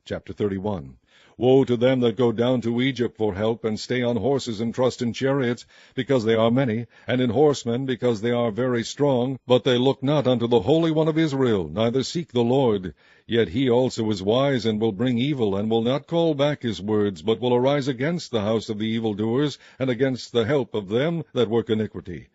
Chapter 31. Woe to them that go down to Egypt for help, and stay on horses, and trust in chariots, because they are many, and in horsemen, because they are very strong. But they look not unto the Holy One of Israel, neither seek the Lord. Yet he also is wise, and will bring evil, and will not call back his words, but will arise against the house of the evildoers, and against the help of them that work iniquity.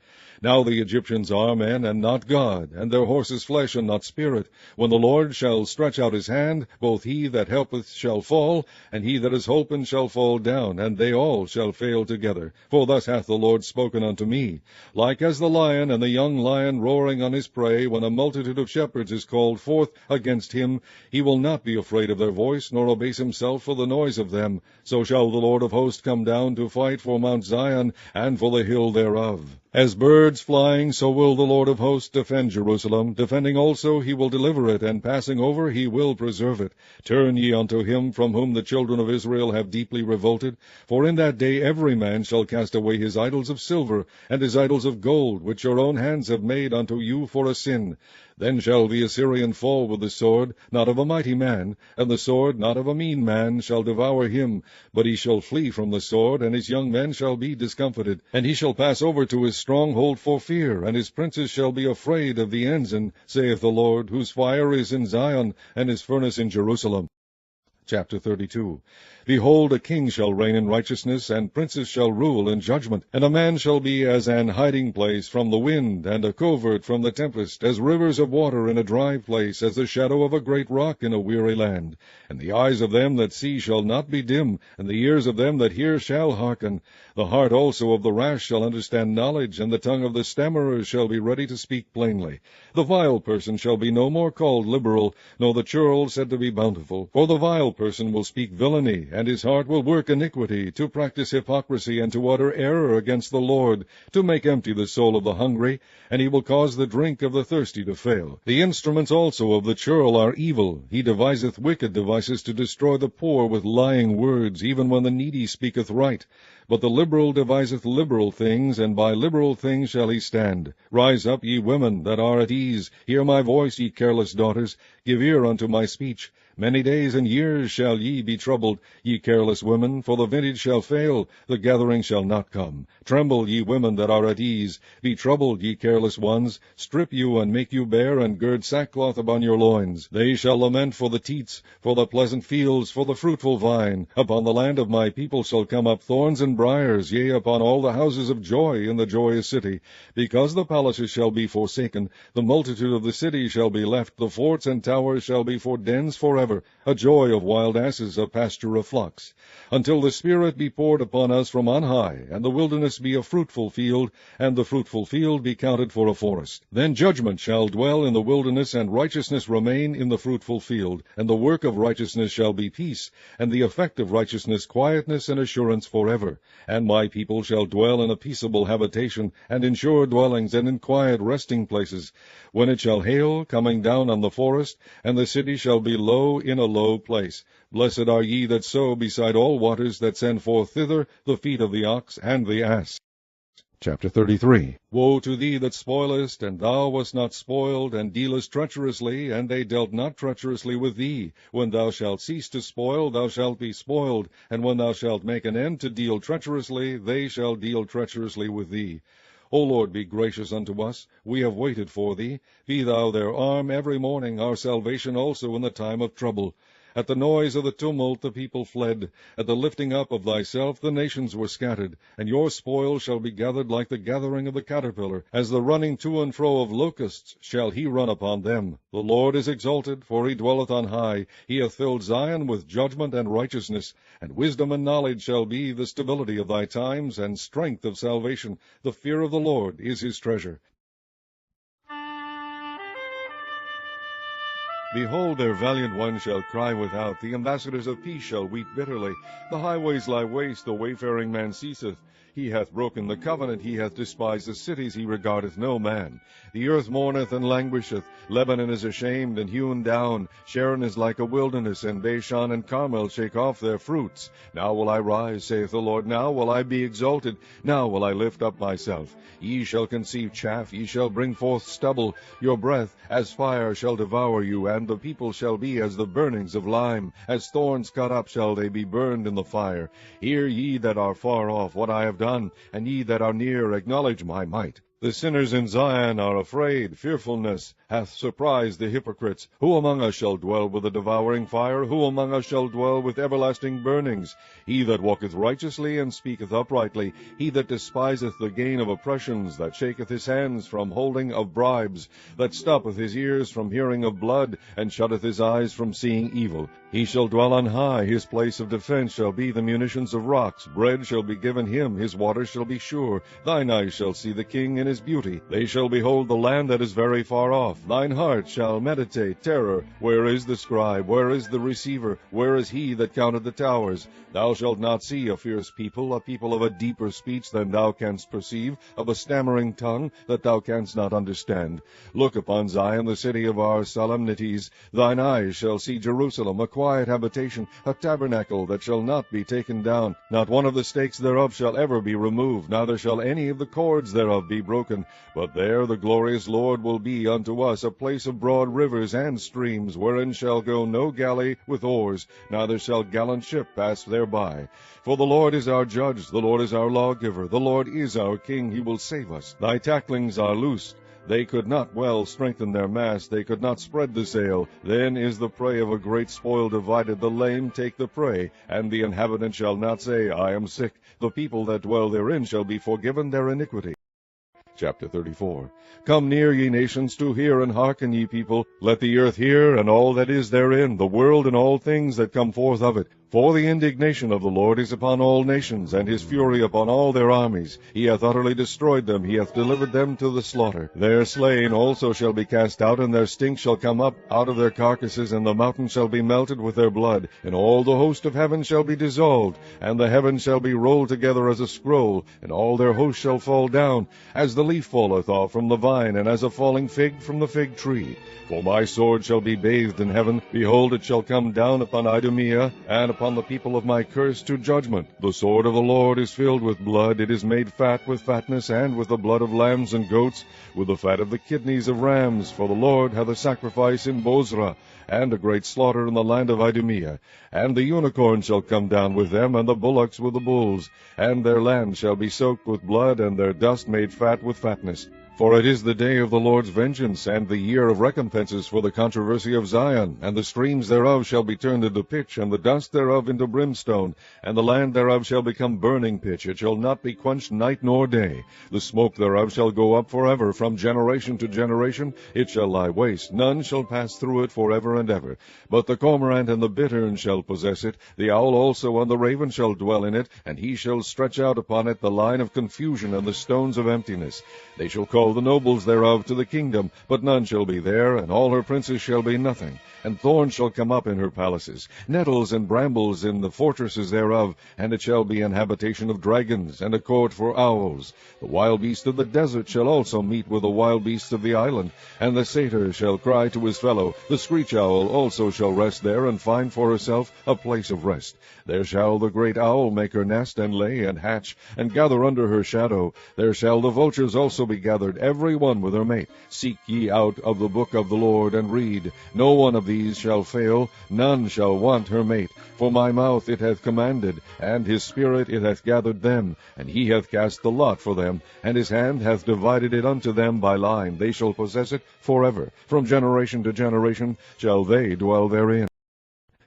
Now the Egyptians are men, and not God, and their horses flesh, and not spirit. When the Lord shall stretch out his hand, both he that helpeth shall fall, and he that is holpen shall fall down, and they all shall fail together. For thus hath the Lord spoken unto me. Like as the lion and the young lion roaring on his prey, when a multitude of shepherds is called forth against him, he will not be afraid of their voice, nor abase himself for the noise of them. So shall the Lord of hosts come down to fight for Mount Zion, and for the hill thereof. As birds flying, so will the Lord of hosts defend Jerusalem. Defending also he will deliver it, and passing over he will preserve it. Turn ye unto him from whom the children of Israel have deeply revolted. For in that day every man shall cast away his idols of silver, and his idols of gold, which your own hands have made unto you for a sin. Then shall the Assyrian fall with the sword, not of a mighty man, and the sword not of a mean man shall devour him. But he shall flee from the sword, and his young men shall be discomfited. And he shall pass over to his stronghold for fear, and his princes shall be afraid of the ensign, saith the Lord, whose fire is in Zion, and his furnace in Jerusalem. Chapter 32. Behold, a king shall reign in righteousness, and princes shall rule in judgment. And a man shall be as an hiding place from the wind, and a covert from the tempest, as rivers of water in a dry place, as the shadow of a great rock in a weary land. And the eyes of them that see shall not be dim, and the ears of them that hear shall hearken. The heart also of the rash shall understand knowledge, and the tongue of the stammerers shall be ready to speak plainly. The vile person shall be no more called liberal, nor the churl said to be bountiful. For the vile person will speak villainy, and his heart will work iniquity, to practice hypocrisy, and to utter error against the Lord, to make empty the soul of the hungry, and he will cause the drink of the thirsty to fail. The instruments also of the churl are evil. He deviseth wicked devices to destroy the poor with lying words, even when the needy speaketh right. But the liberal deviseth liberal things, and by liberal things shall he stand. Rise up, ye women that are at ease. Hear my voice, ye careless daughters. Give ear unto my speech. Many days and years shall ye be troubled, ye careless women, for the vintage shall fail, the gathering shall not come. Tremble, ye women that are at ease. Be troubled, ye careless ones. Strip you, and make you bare, and gird sackcloth upon your loins. They shall lament for the teats, for the pleasant fields, for the fruitful vine. Upon the land of my people shall come up thorns and briers, yea, upon all the houses of joy in the joyous city. Because the palaces shall be forsaken, the multitude of the city shall be left, the forts and towers shall be for dens forever. A joy of wild asses, a pasture of flocks, until the Spirit be poured upon us from on high, and the wilderness be a fruitful field, and the fruitful field be counted for a forest. Then judgment shall dwell in the wilderness, and righteousness remain in the fruitful field, and the work of righteousness shall be peace, and the effect of righteousness quietness and assurance forever. And my people shall dwell in a peaceable habitation, and in sure dwellings, and in quiet resting places. When it shall hail, coming down on the forest, and the city shall be low in a low place. Blessed are ye that sow beside all waters, that send forth thither the feet of the ox and the ass. Chapter 33. Woe to thee that spoilest, and thou wast not spoiled, and dealest treacherously, and they dealt not treacherously with thee. When thou shalt cease to spoil, thou shalt be spoiled, and when thou shalt make an end to deal treacherously, they shall deal treacherously with thee. O Lord, be gracious unto us. We have waited for thee. Be thou their arm every morning, our salvation also in the time of trouble. At the noise of the tumult the people fled. At the lifting up of thyself the nations were scattered. And your spoil shall be gathered like the gathering of the caterpillar. As the running to and fro of locusts shall he run upon them. The Lord is exalted, for he dwelleth on high. He hath filled Zion with judgment and righteousness. And wisdom and knowledge shall be the stability of thy times, and strength of salvation. The fear of the Lord is his treasure. Behold, their valiant ones shall cry without, the ambassadors of peace shall weep bitterly. The highways lie waste, the wayfaring man ceaseth. He hath broken the covenant, he hath despised the cities, he regardeth no man. The earth mourneth and languisheth. Lebanon is ashamed and hewn down. Sharon is like a wilderness, and Bashan and Carmel shake off their fruits. Now will I rise, saith the Lord, now will I be exalted, now will I lift up myself. Ye shall conceive chaff, ye shall bring forth stubble. Your breath as fire shall devour you, and the people shall be as the burnings of lime. As thorns cut up shall they be burned in the fire. Hear ye that are far off what I have done, and ye that are near acknowledge my might. The sinners in Zion are afraid. Fearfulness hath surprised the hypocrites. Who among us shall dwell with a devouring fire? Who among us shall dwell with everlasting burnings? He that walketh righteously and speaketh uprightly, he that despiseth the gain of oppressions, that shaketh his hands from holding of bribes, that stoppeth his ears from hearing of blood, and shutteth his eyes from seeing evil. He shall dwell on high, his place of defense shall be the munitions of rocks. Bread shall be given him, his waters shall be sure. Thine eyes shall see the king in his beauty. They shall behold the land that is very far off. Thine heart shall meditate terror. Where is the scribe? Where is the receiver? Where is he that counted the towers? Thou shalt not see a fierce people, a people of a deeper speech than thou canst perceive, of a stammering tongue that thou canst not understand. Look upon Zion, the city of our solemnities. Thine eyes shall see Jerusalem, a quiet habitation, a tabernacle that shall not be taken down. Not one of the stakes thereof shall ever be removed, neither shall any of the cords thereof be broken. But there the glorious Lord will be unto us a place of broad rivers and streams, wherein shall go no galley with oars, neither shall gallant ship pass thereby. For the Lord is our judge, the Lord is our lawgiver, the Lord is our king, he will save us. Thy tacklings are loosed. They could not well strengthen their mast, they could not spread the sail. Then is the prey of a great spoil divided, the lame take the prey, and the inhabitant shall not say, I am sick. The people that dwell therein shall be forgiven their iniquity. Chapter 34. Come near, ye nations, to hear, and hearken, ye people. Let the earth hear, and all that is therein, the world and all things that come forth of it. For the indignation of the Lord is upon all nations, and his fury upon all their armies. He hath utterly destroyed them, he hath delivered them to the slaughter. Their slain also shall be cast out, and their stink shall come up out of their carcasses, and the mountain shall be melted with their blood. And all the host of heaven shall be dissolved, and the heavens shall be rolled together as a scroll, and all their hosts shall fall down, as the leaf falleth off from the vine, and as a falling fig from the fig tree. For my sword shall be bathed in heaven. Behold, it shall come down upon Idumea, and upon the people of my curse to judgment. The sword of the Lord is filled with blood. It is made fat with fatness, and with the blood of lambs and goats, with the fat of the kidneys of rams. For the Lord hath a sacrifice in Bozrah, and a great slaughter in the land of Idumea. And the unicorn shall come down with them, and the bullocks with the bulls. And their land shall be soaked with blood, and their dust made fat with fatness. For it is the day of the Lord's vengeance, and the year of recompenses for the controversy of Zion. And the streams thereof shall be turned into pitch, and the dust thereof into brimstone. And the land thereof shall become burning pitch. It shall not be quenched night nor day. The smoke thereof shall go up forever. From generation to generation it shall lie waste. None shall pass through it forever and ever. But the cormorant and the bittern shall possess it. The owl also and the raven shall dwell in it. And he shall stretch out upon it the line of confusion and the stones of emptiness. They shall call the nobles thereof to the kingdom, but none shall be there, and all her princes shall be nothing. And thorns shall come up in her palaces, nettles and brambles in the fortresses thereof, and it shall be an habitation of dragons, and a court for owls. The wild beast of the desert shall also meet with the wild beasts of the island, and the satyr shall cry to his fellow. The screech owl also shall rest there, and find for herself a place of rest. There shall the great owl make her nest, and lay, and hatch, and gather under her shadow. There shall the vultures also be gathered, every one with her mate. Seek ye out of the book of the Lord, and read. No one of these shall fail, none shall want her mate. For my mouth it hath commanded, and his spirit it hath gathered them, and he hath cast the lot for them, and his hand hath divided it unto them by line. They shall possess it forever. From generation to generation shall they dwell therein.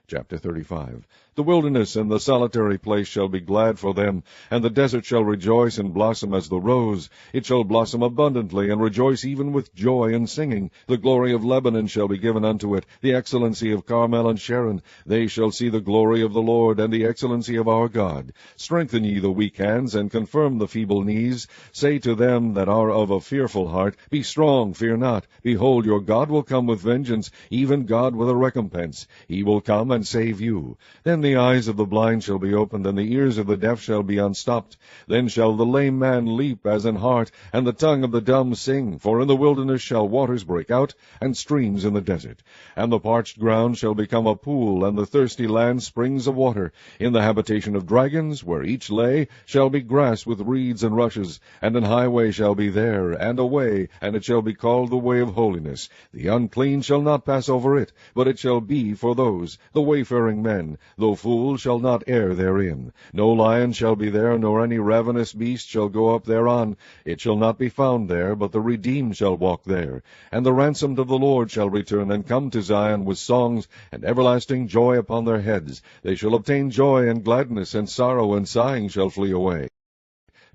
Chapter 35. The wilderness and the solitary place shall be glad for them, and the desert shall rejoice and blossom as the rose. It shall blossom abundantly, and rejoice even with joy and singing. The glory of Lebanon shall be given unto it, the excellency of Carmel and Sharon. They shall see the glory of the Lord, and the excellency of our God. Strengthen ye the weak hands, and confirm the feeble knees. Say to them that are of a fearful heart, Be strong, fear not. Behold, your God will come with vengeance, even God with a recompense. He will come and save you. Then the eyes of the blind shall be opened, and the ears of the deaf shall be unstopped. Then shall the lame man leap as an hart, and the tongue of the dumb sing. For in the wilderness shall waters break out, and streams in the desert. And the parched ground shall become a pool, and the thirsty land springs of water. In the habitation of dragons, where each lay, shall be grass with reeds and rushes, and an highway shall be there, and a way, and it shall be called the way of holiness. The unclean shall not pass over it, but it shall be for those, the wayfaring men, though fools shall not err therein. No lion shall be there, nor any ravenous beast shall go up thereon. It shall not be found there, but the redeemed shall walk there. And the ransomed of the Lord shall return, and come to Zion with songs, and everlasting joy upon their heads. They shall obtain joy and gladness, and sorrow and sighing shall flee away.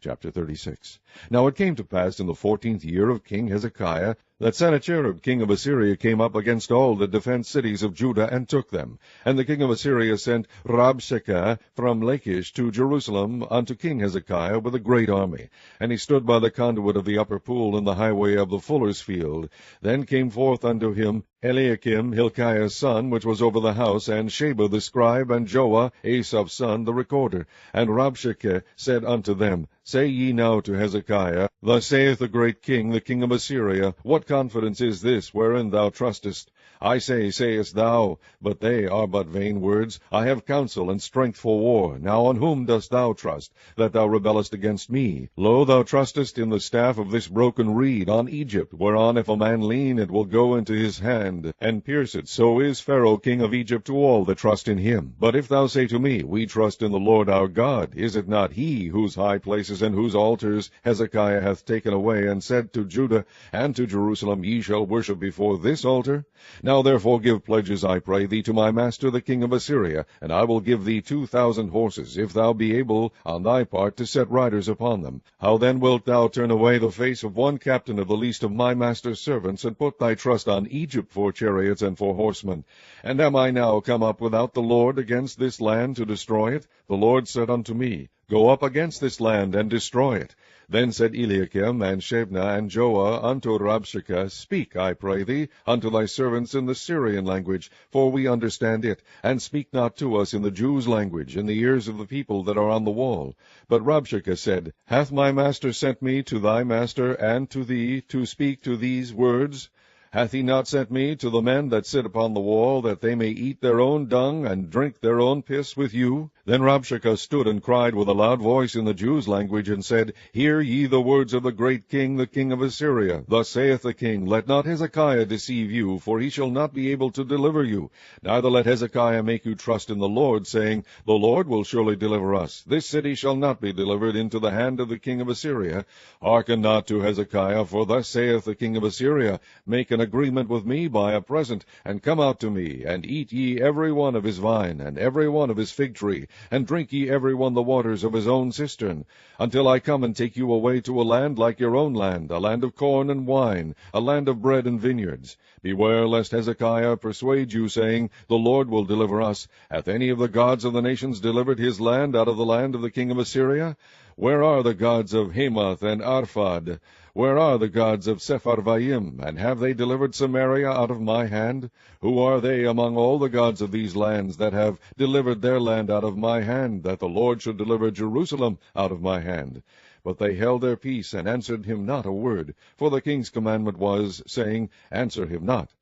Chapter 36. Now it came to pass in the 14th year of King Hezekiah, that Sennacherib king of Assyria came up against all the defenced cities of Judah, and took them. And the king of Assyria sent Rabshakeh from Lachish to Jerusalem unto King Hezekiah with a great army. And he stood by the conduit of the upper pool in the highway of the fuller's field. Then came forth unto him Eliakim, Hilkiah's son, which was over the house, and Sheba the scribe, and Joah, Asaph's son, the recorder. And Rabshakeh said unto them, Say ye now to Hezekiah, Thus saith the great king, the king of Assyria, What confidence is this wherein thou trustest? I say, sayest thou, but they are but vain words. I have counsel and strength for war. Now on whom dost thou trust, that thou rebellest against me? Lo, thou trustest in the staff of this broken reed, on Egypt, whereon if a man lean, it will go into his hand, and pierce it. So is Pharaoh king of Egypt to all that trust in him. But if thou say to me, We trust in the Lord our God, is it not he whose high places and whose altars Hezekiah hath taken away, and said to Judah and to Jerusalem, Ye shall worship before this altar? Now therefore give pledges, I pray thee, to my master the king of Assyria, and I will give thee 2,000 horses, if thou be able on thy part to set riders upon them. How then wilt thou turn away the face of one captain of the least of my master's servants, and put thy trust on Egypt for chariots and for horsemen? And am I now come up without the Lord against this land to destroy it? The Lord said unto me, Go up against this land, and destroy it. Then said Eliakim, and Shebna, and Joah unto Rabshakeh, Speak, I pray thee, unto thy servants in the Syrian language, for we understand it, and speak not to us in the Jews' language, in the ears of the people that are on the wall. But Rabshakeh said, Hath my master sent me to thy master and to thee, to speak to these words? Hath he not sent me to the men that sit upon the wall, that they may eat their own dung, and drink their own piss with you? Then Rabshakeh stood and cried with a loud voice in the Jews' language, and said, Hear ye the words of the great king, the king of Assyria. Thus saith the king, Let not Hezekiah deceive you, for he shall not be able to deliver you. Neither let Hezekiah make you trust in the Lord, saying, The Lord will surely deliver us. This city shall not be delivered into the hand of the king of Assyria. Hearken not to Hezekiah, for thus saith the king of Assyria, Make an agreement with me by a present, and come out to me, and eat ye every one of his vine, and every one of his fig tree, and drink ye every one the waters of his own cistern, until I come and take you away to a land like your own land, a land of corn and wine, a land of bread and vineyards. Beware lest Hezekiah persuade you, saying, The Lord will deliver us. Hath any of the gods of the nations delivered his land out of the land of the king of Assyria? Where are the gods of Hamath and Arphad? Where are the gods of Sepharvaim? And have they delivered Samaria out of my hand? Who are they among all the gods of these lands that have delivered their land out of my hand, that the Lord should deliver Jerusalem out of my hand? But they held their peace, and answered him not a word, for the king's commandment was, saying, Answer him not.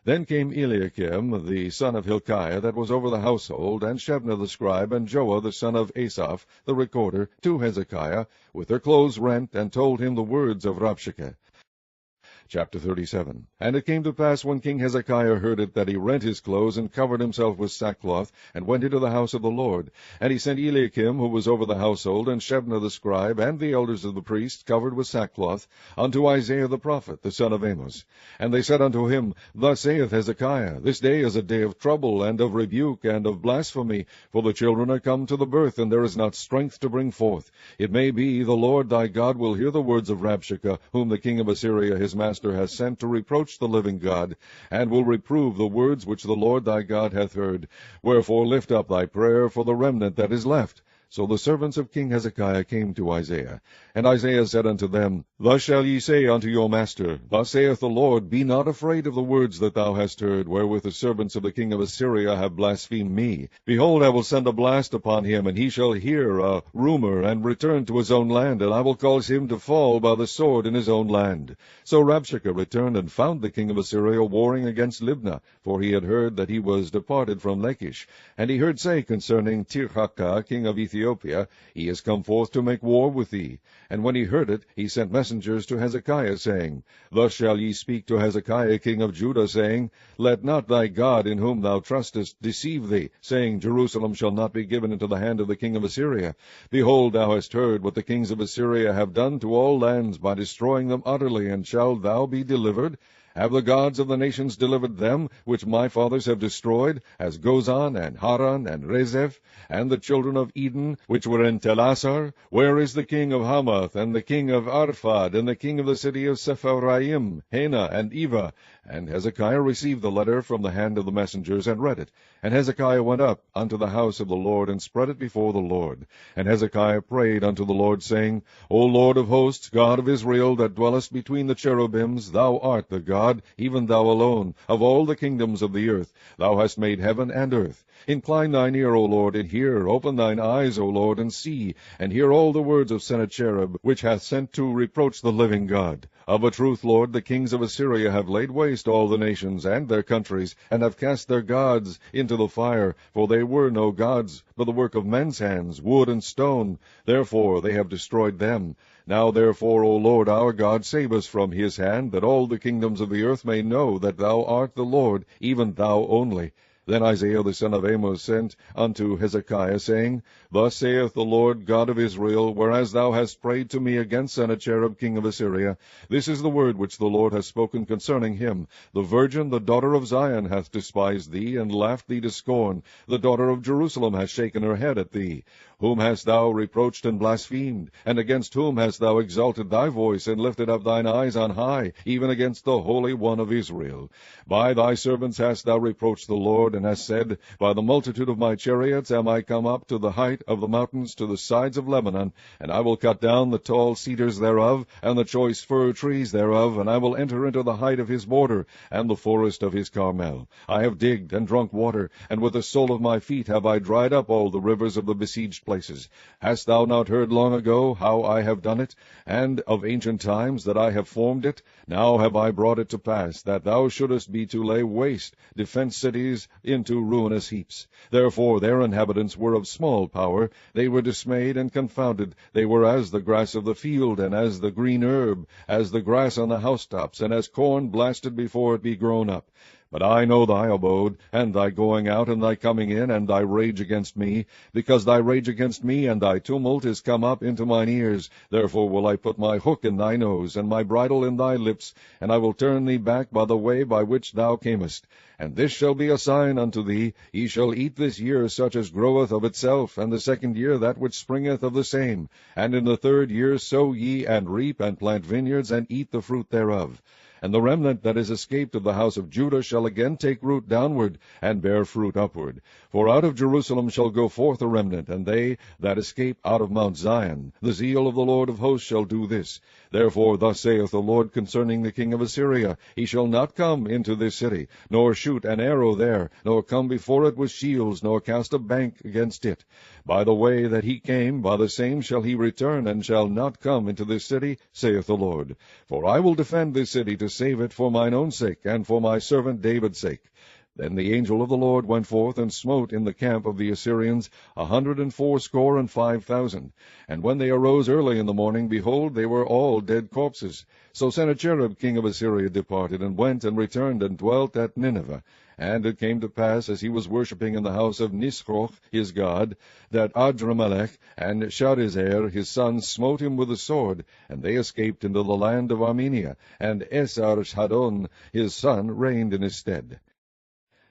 Then came Eliakim, the son of Hilkiah, that was over the household, and Shebna the scribe, and Joah the son of Asaph, the recorder, to Hezekiah, with their clothes rent, and told him the words of Rabshakeh. Chapter 37. And it came to pass, when King Hezekiah heard it, that he rent his clothes, and covered himself with sackcloth, and went into the house of the Lord. And he sent Eliakim, who was over the household, and Shebna the scribe, and the elders of the priests, covered with sackcloth, unto Isaiah the prophet, the son of Amos. And they said unto him, Thus saith Hezekiah, This day is a day of trouble, and of rebuke, and of blasphemy, for the children are come to the birth, and there is not strength to bring forth. It may be the Lord thy God will hear the words of Rabshakeh, whom the king of Assyria his master has sent to reproach the living God, and will reprove the words which the Lord thy God hath heard. Wherefore lift up thy prayer for the remnant that is left. So the servants of King Hezekiah came to Isaiah. And Isaiah said unto them, Thus shall ye say unto your master, Thus saith the Lord, Be not afraid of the words that thou hast heard, wherewith the servants of the king of Assyria have blasphemed me. Behold, I will send a blast upon him, and he shall hear a rumor, and return to his own land, and I will cause him to fall by the sword in his own land. So Rabshakeh returned and found the king of Assyria warring against Libnah, for he had heard that he was departed from Lachish. And he heard say concerning Tirhakah, king of Ethiopia, He is come forth to make war with thee. And when he heard it, he sent messengers to Hezekiah, saying, Thus shall ye speak to Hezekiah king of Judah, saying, Let not thy God in whom thou trustest deceive thee, saying, Jerusalem shall not be given into the hand of the king of Assyria. Behold, thou hast heard what the kings of Assyria have done to all lands by destroying them utterly, and shalt thou be delivered? Have the gods of the nations delivered them, which my fathers have destroyed, as Gozan, and Haran, and Rezeph, and the children of Eden, which were in Telassar? Where is the king of Hamath, and the king of Arphad, and the king of the city of Sepharvaim, Hena, and Eva? And Hezekiah received the letter from the hand of the messengers, and read it. And Hezekiah went up unto the house of the Lord, and spread it before the Lord. And Hezekiah prayed unto the Lord, saying, O Lord of hosts, God of Israel, that dwellest between the cherubims, thou art the God, even thou alone, of all the kingdoms of the earth. Thou hast made heaven and earth. Incline thine ear, O Lord, and hear. Open thine eyes, O Lord, and see, and hear all the words of Sennacherib, which hath sent to reproach the living God. Of a truth, Lord, the kings of Assyria have laid waste all the nations and their countries, and have cast their gods into the fire, for they were no gods, but the work of men's hands, wood and stone. Therefore they have destroyed them. Now therefore, O Lord our God, save us from his hand, that all the kingdoms of the earth may know that thou art the Lord, even thou only. Then Isaiah the son of Amos sent unto Hezekiah, saying, Thus saith the Lord God of Israel, whereas thou hast prayed to me against Sennacherib king of Assyria, this is the word which the Lord hath spoken concerning him. The virgin, the daughter of Zion, hath despised thee, and laughed thee to scorn. The daughter of Jerusalem hath shaken her head at thee. Whom hast thou reproached and blasphemed? And against whom hast thou exalted thy voice, and lifted up thine eyes on high, even against the Holy One of Israel? By thy servants hast thou reproached the Lord, and hast said, By the multitude of my chariots am I come up to the height of the mountains, to the sides of Lebanon, and I will cut down the tall cedars thereof, and the choice fir trees thereof, and I will enter into the height of his border, and the forest of his Carmel. I have digged and drunk water, and with the sole of my feet have I dried up all the rivers of the besieged places. Hast thou not heard long ago how I have done it, and of ancient times that I have formed it? Now have I brought it to pass, that thou shouldest be to lay waste defenced cities into ruinous heaps. Therefore their inhabitants were of small power, they were dismayed and confounded, they were as the grass of the field, and as the green herb, as the grass on the housetops, and as corn blasted before it be grown up. But I know thy abode, and thy going out, and thy coming in, and thy rage against me, because thy rage against me and thy tumult is come up into mine ears. Therefore will I put my hook in thy nose, and my bridle in thy lips, and I will turn thee back by the way by which thou camest. And this shall be a sign unto thee, ye shall eat this year such as groweth of itself, and the second year that which springeth of the same. And in the third year sow ye, and reap, and plant vineyards, and eat the fruit thereof. And the remnant that is escaped of the house of Judah shall again take root downward, and bear fruit upward. For out of Jerusalem shall go forth a remnant, and they that escape out of Mount Zion. The zeal of the Lord of hosts shall do this. Therefore thus saith the Lord concerning the king of Assyria, He shall not come into this city, nor shoot an arrow there, nor come before it with shields, nor cast a bank against it. By the way that he came, by the same shall he return, and shall not come into this city, saith the Lord. For I will defend this city to save it for mine own sake, and for my servant David's sake. Then the angel of the Lord went forth, and smote in the camp of the Assyrians 185,000. And when they arose early in the morning, behold, they were all dead corpses. So Sennacherib king of Assyria departed, and went and returned, and dwelt at Nineveh. And it came to pass, as he was worshipping in the house of Nisroch his god, that Adramelech and Sharezer his son smote him with the sword, and they escaped into the land of Armenia, and Esarhaddon his son reigned in his stead.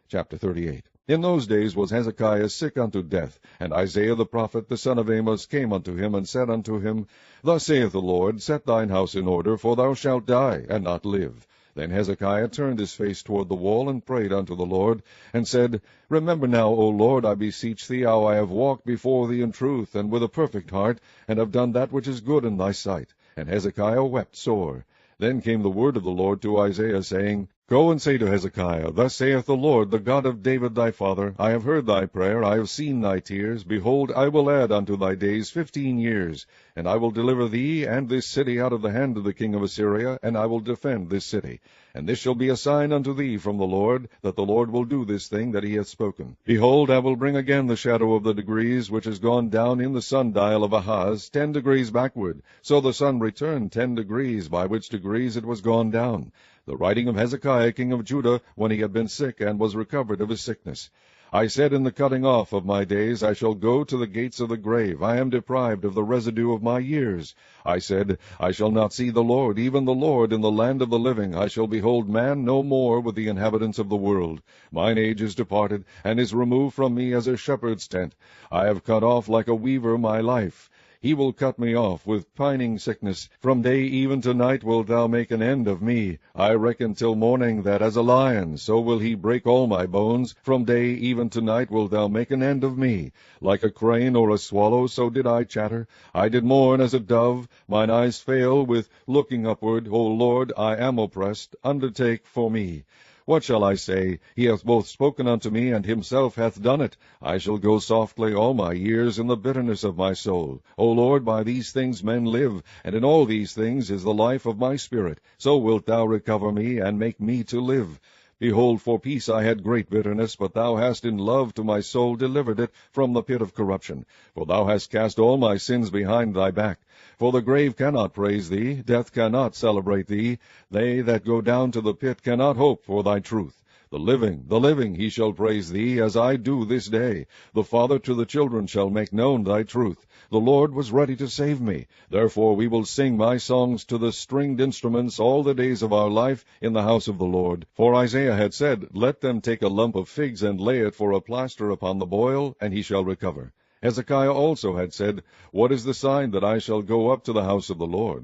Chapter 38. In those days was Hezekiah sick unto death, and Isaiah the prophet, the son of Amos, came unto him, and said unto him, Thus saith the Lord, Set thine house in order, for thou shalt die, and not live. Then Hezekiah turned his face toward the wall, and prayed unto the Lord, and said, Remember now, O Lord, I beseech thee, how I have walked before thee in truth, and with a perfect heart, and have done that which is good in thy sight. And Hezekiah wept sore. Then came the word of the Lord to Isaiah, saying, Go and say to Hezekiah, Thus saith the Lord, the God of David thy father, I have heard thy prayer, I have seen thy tears. Behold, I will add unto thy days 15 years, and I will deliver thee and this city out of the hand of the king of Assyria, and I will defend this city. And this shall be a sign unto thee from the Lord, that the Lord will do this thing that he hath spoken. Behold, I will bring again the shadow of the degrees, which is gone down in the sundial of Ahaz 10 degrees backward. So the sun returned 10 degrees, by which degrees it was gone down. The writing of Hezekiah king of Judah, when he had been sick, and was recovered of his sickness. I said in the cutting off of my days, I shall go to the gates of the grave. I am deprived of the residue of my years. I said, I shall not see the Lord, even the Lord, in the land of the living. I shall behold man no more with the inhabitants of the world. Mine age is departed, and is removed from me as a shepherd's tent. I have cut off like a weaver my life. He will cut me off with pining sickness. From day even to night wilt thou make an end of me. I reckon till morning that as a lion, so will he break all my bones. From day even to night wilt thou make an end of me. Like a crane or a swallow, so did I chatter. I did mourn as a dove. Mine eyes fail with looking upward. O Lord, I am oppressed. Undertake for me. What shall I say? He hath both spoken unto me, and himself hath done it. I shall go softly all my years in the bitterness of my soul. O Lord, by these things men live, and in all these things is the life of my spirit. So wilt thou recover me, and make me to live. Behold, for peace I had great bitterness, but thou hast in love to my soul delivered it from the pit of corruption. For thou hast cast all my sins behind thy back. For the grave cannot praise thee, death cannot celebrate thee. They that go down to the pit cannot hope for thy truth. The living, he shall praise thee, as I do this day. The father to the children shall make known thy truth. The Lord was ready to save me. Therefore we will sing my songs to the stringed instruments all the days of our life in the house of the Lord. For Isaiah had said, Let them take a lump of figs and lay it for a plaster upon the boil, and he shall recover. Hezekiah also had said, What is the sign that I shall go up to the house of the Lord?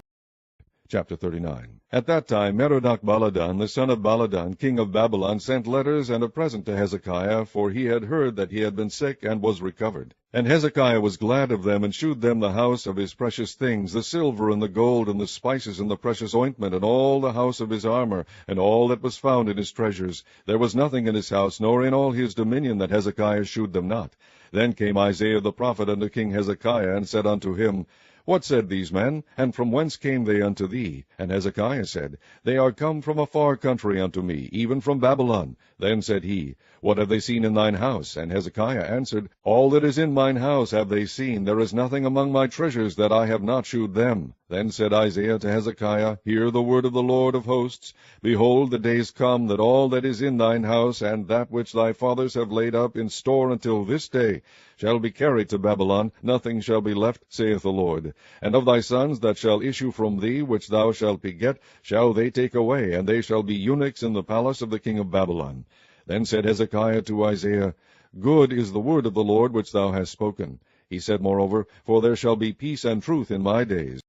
Chapter 39. At that time Merodach-Baladan, the son of Baladan, king of Babylon, sent letters and a present to Hezekiah, for he had heard that he had been sick and was recovered. And Hezekiah was glad of them, and shewed them the house of his precious things, the silver and the gold, and the spices and the precious ointment, and all the house of his armor, and all that was found in his treasures. There was nothing in his house, nor in all his dominion, that Hezekiah shewed them not. Then came Isaiah the prophet unto King Hezekiah, and said unto him, What said these men, and from whence came they unto thee? And Hezekiah said, They are come from a far country unto me, even from Babylon. Then said he, What have they seen in thine house? And Hezekiah answered, All that is in mine house have they seen. There is nothing among my treasures that I have not shewed them. Then said Isaiah to Hezekiah, Hear the word of the Lord of hosts. Behold, the days come that all that is in thine house, and that which thy fathers have laid up in store until this day, shall be carried to Babylon. Nothing shall be left, saith the Lord. And of thy sons that shall issue from thee, which thou shalt beget, shall they take away, and they shall be eunuchs in the palace of the king of Babylon. Then said Hezekiah to Isaiah, Good is the word of the Lord which thou hast spoken. He said moreover, For there shall be peace and truth in my days.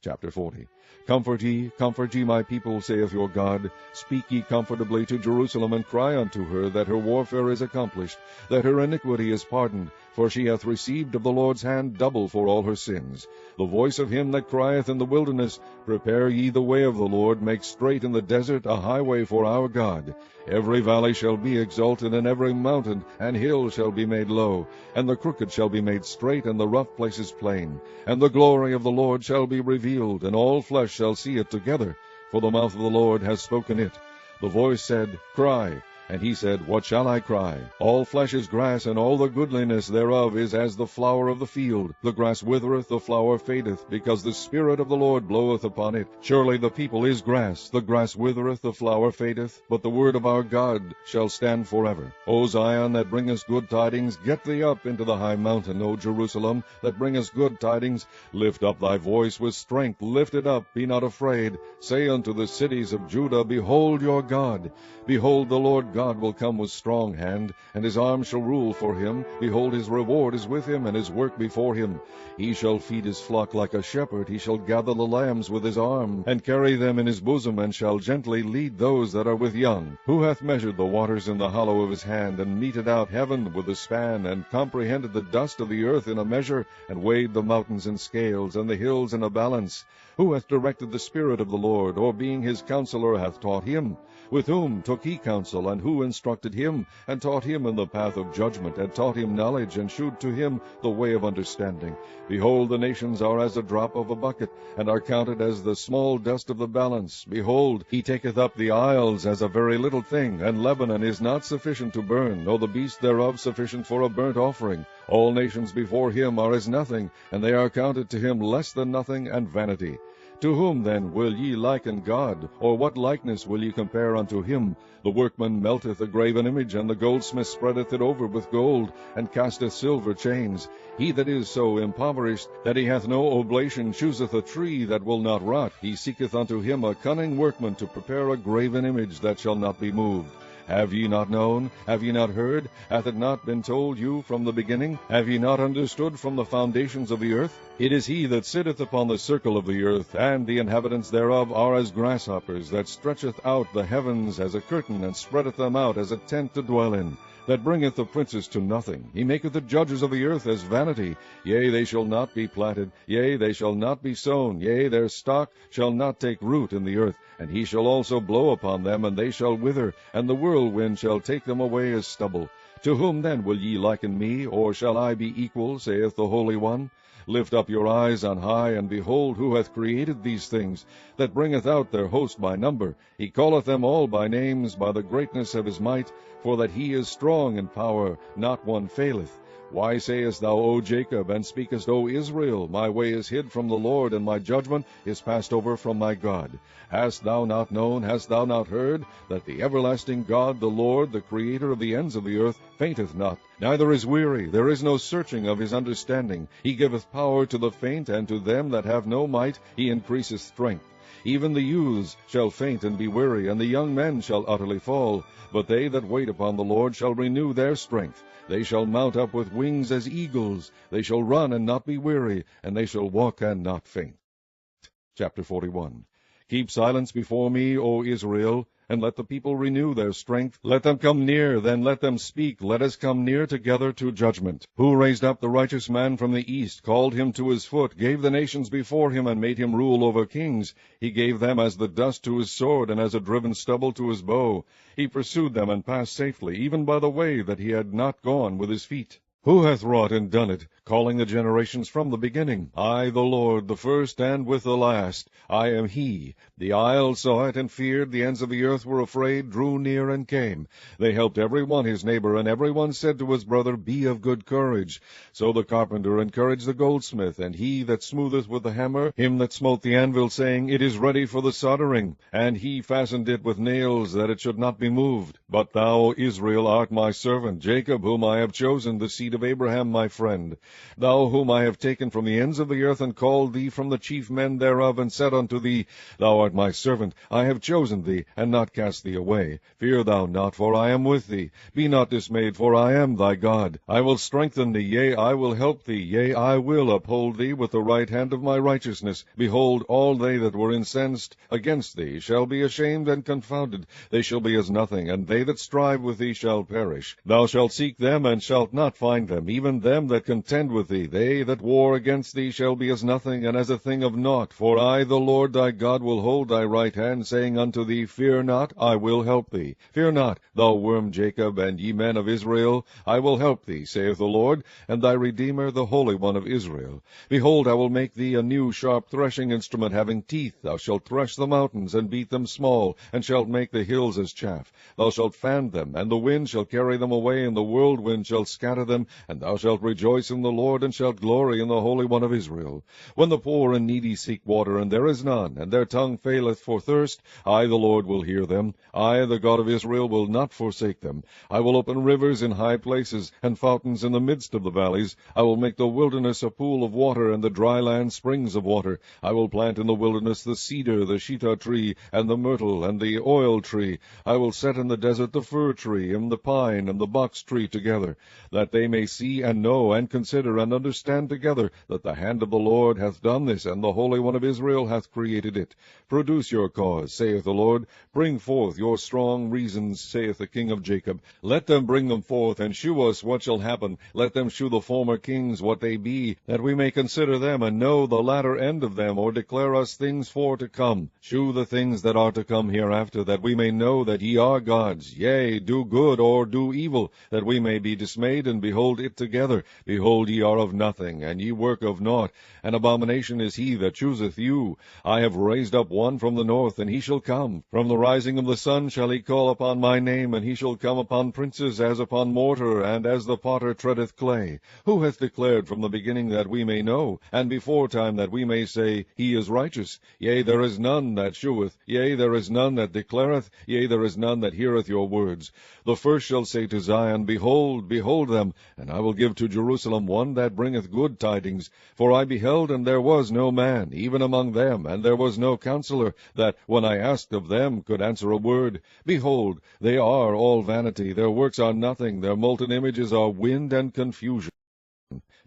Chapter 40. Comfort ye, my people, saith your God. Speak ye comfortably to Jerusalem, and cry unto her that her warfare is accomplished, that her iniquity is pardoned, for she hath received of the Lord's hand double for all her sins. The voice of him that crieth in the wilderness, Prepare ye the way of the Lord, make straight in the desert a highway for our God. Every valley shall be exalted, and every mountain and hill shall be made low, and the crooked shall be made straight, and the rough places plain. And the glory of the Lord shall be revealed, and all flesh shall see it together, for the mouth of the Lord has spoken it. The voice said, Cry. And he said, What shall I cry? All flesh is grass, and all the goodliness thereof is as the flower of the field. The grass withereth, the flower fadeth, because the Spirit of the Lord bloweth upon it. Surely the people is grass. The grass withereth, the flower fadeth, but the word of our God shall stand forever. O Zion, that bringest good tidings, get thee up into the high mountain. O Jerusalem, that bringest good tidings, lift up thy voice with strength. Lift it up, be not afraid. Say unto the cities of Judah, Behold your God. Behold, the Lord God will come with strong hand, and his arm shall rule for him. Behold, his reward is with him, and his work before him. He shall feed his flock like a shepherd. He shall gather the lambs with his arm, and carry them in his bosom, and shall gently lead those that are with young. Who hath measured the waters in the hollow of his hand, and meted out heaven with a span, and comprehended the dust of the earth in a measure, and weighed the mountains in scales, and the hills in a balance? Who hath directed the Spirit of the Lord, or being his counselor hath taught him? With whom took he counsel, and who instructed him, and taught him in the path of judgment, and taught him knowledge, and shewed to him the way of understanding? Behold, the nations are as a drop of a bucket, and are counted as the small dust of the balance. Behold, he taketh up the isles as a very little thing, and Lebanon is not sufficient to burn, nor the beast thereof sufficient for a burnt offering. All nations before him are as nothing, and they are counted to him less than nothing and vanity. To whom then will ye liken God, or what likeness will ye compare unto him? The workman melteth a graven image, and the goldsmith spreadeth it over with gold, and casteth silver chains. He that is so impoverished that he hath no oblation chooseth a tree that will not rot. He seeketh unto him a cunning workman to prepare a graven image that shall not be moved. Have ye not known? Have ye not heard? Hath it not been told you from the beginning? Have ye not understood from the foundations of the earth? It is he that sitteth upon the circle of the earth, and the inhabitants thereof are as grasshoppers, that stretcheth out the heavens as a curtain, and spreadeth them out as a tent to dwell in, that bringeth the princes to nothing. He maketh the judges of the earth as vanity. Yea, they shall not be planted, yea, they shall not be sown, yea, their stock shall not take root in the earth. And he shall also blow upon them, and they shall wither, and the whirlwind shall take them away as stubble. To whom then will ye liken me, or shall I be equal, saith the Holy One? Lift up your eyes on high, and behold who hath created these things, that bringeth out their host by number. He calleth them all by names, by the greatness of his might, for that he is strong in power, not one faileth. Why sayest thou, O Jacob, and speakest, O Israel, my way is hid from the Lord, and my judgment is passed over from my God? Hast thou not known, hast thou not heard, that the everlasting God, the Lord, the Creator of the ends of the earth, fainteth not, neither is weary, there is no searching of his understanding. He giveth power to the faint, and to them that have no might he increaseth strength. Even the youths shall faint and be weary, and the young men shall utterly fall. But they that wait upon the Lord shall renew their strength. They shall mount up with wings as eagles. They shall run and not be weary, and they shall walk and not faint. Chapter 41. Keep silence before me, O Israel, and let the people renew their strength. Let them come near, then let them speak. Let us come near together to judgment. Who raised up the righteous man from the east, called him to his foot, gave the nations before him, and made him rule over kings? He gave them as the dust to his sword, and as a driven stubble to his bow. He pursued them and passed safely, even by the way that he had not gone with his feet. Who hath wrought and done it, calling the generations from the beginning? I, the Lord, the first and with the last. I am he. The isles saw it and feared. The ends of the earth were afraid, drew near and came. They helped every one his neighbor, and every one said to his brother, Be of good courage. So the carpenter encouraged the goldsmith, and he that smootheth with the hammer, him that smote the anvil, saying, It is ready for the soldering. And he fastened it with nails, that it should not be moved. But thou, Israel, art my servant, Jacob, whom I have chosen, the seed of Abraham my friend. Thou whom I have taken from the ends of the earth, and called thee from the chief men thereof, and said unto thee, Thou art my servant, I have chosen thee, and not cast thee away. Fear thou not, for I am with thee. Be not dismayed, for I am thy God. I will strengthen thee, yea, I will help thee, yea, I will uphold thee with the right hand of my righteousness. Behold, all they that were incensed against thee shall be ashamed and confounded. They shall be as nothing, and they that strive with thee shall perish. Thou shalt seek them, and shalt not find them, even them that contend with thee. They that war against thee shall be as nothing, and as a thing of naught. For I, the Lord thy God, will hold thy right hand, saying unto thee, Fear not, I will help thee. Fear not, thou worm Jacob, and ye men of Israel, I will help thee, saith the Lord, and thy Redeemer, the Holy One of Israel. Behold, I will make thee a new sharp threshing instrument, having teeth. Thou shalt thresh the mountains, and beat them small, and shalt make the hills as chaff. Thou shalt fan them, and the wind shall carry them away, and the whirlwind shall scatter them, time, and thou shalt rejoice in the Lord, and shalt glory in the Holy One of Israel. When the poor and needy seek water, and there is none, and their tongue faileth for thirst, I the Lord will hear them. I, the God of Israel, will not forsake them. I will open rivers in high places, and fountains in the midst of the valleys. I will make the wilderness a pool of water, and the dry land springs of water. I will plant in the wilderness the cedar, the shittah tree, and the myrtle, and the oil tree. I will set in the desert the fir tree, and the pine, and the box tree together, that they may see and know, and consider, and understand together, that the hand of the Lord hath done this, and the Holy One of Israel hath created it. Produce your cause, saith the Lord. Bring forth your strong reasons, saith the King of Jacob. Let them bring them forth, and shew us what shall happen. Let them shew the former kings what they be, that we may consider them, and know the latter end of them, or declare us things for to come. Shew the things that are to come hereafter, that we may know that ye are gods. Yea, do good, or do evil, that we may be dismayed, and behold it together. Behold, ye are of nothing, and ye work of naught. An abomination is he that chooseth you. I have raised up one from the north, and he shall come. From the rising of the sun shall he call upon my name, and he shall come upon princes as upon mortar, and as the potter treadeth clay. Who hath declared from the beginning that we may know, and before time that we may say, He is righteous? Yea, there is none that sheweth, yea, there is none that declareth, yea, there is none that heareth your words. The first shall say to Zion, Behold, behold them, and I will give to Jerusalem one that bringeth good tidings. For I beheld, and there was no man, even among them, and there was no counselor, that, when I asked of them, could answer a word. Behold, they are all vanity, their works are nothing, their molten images are wind and confusion.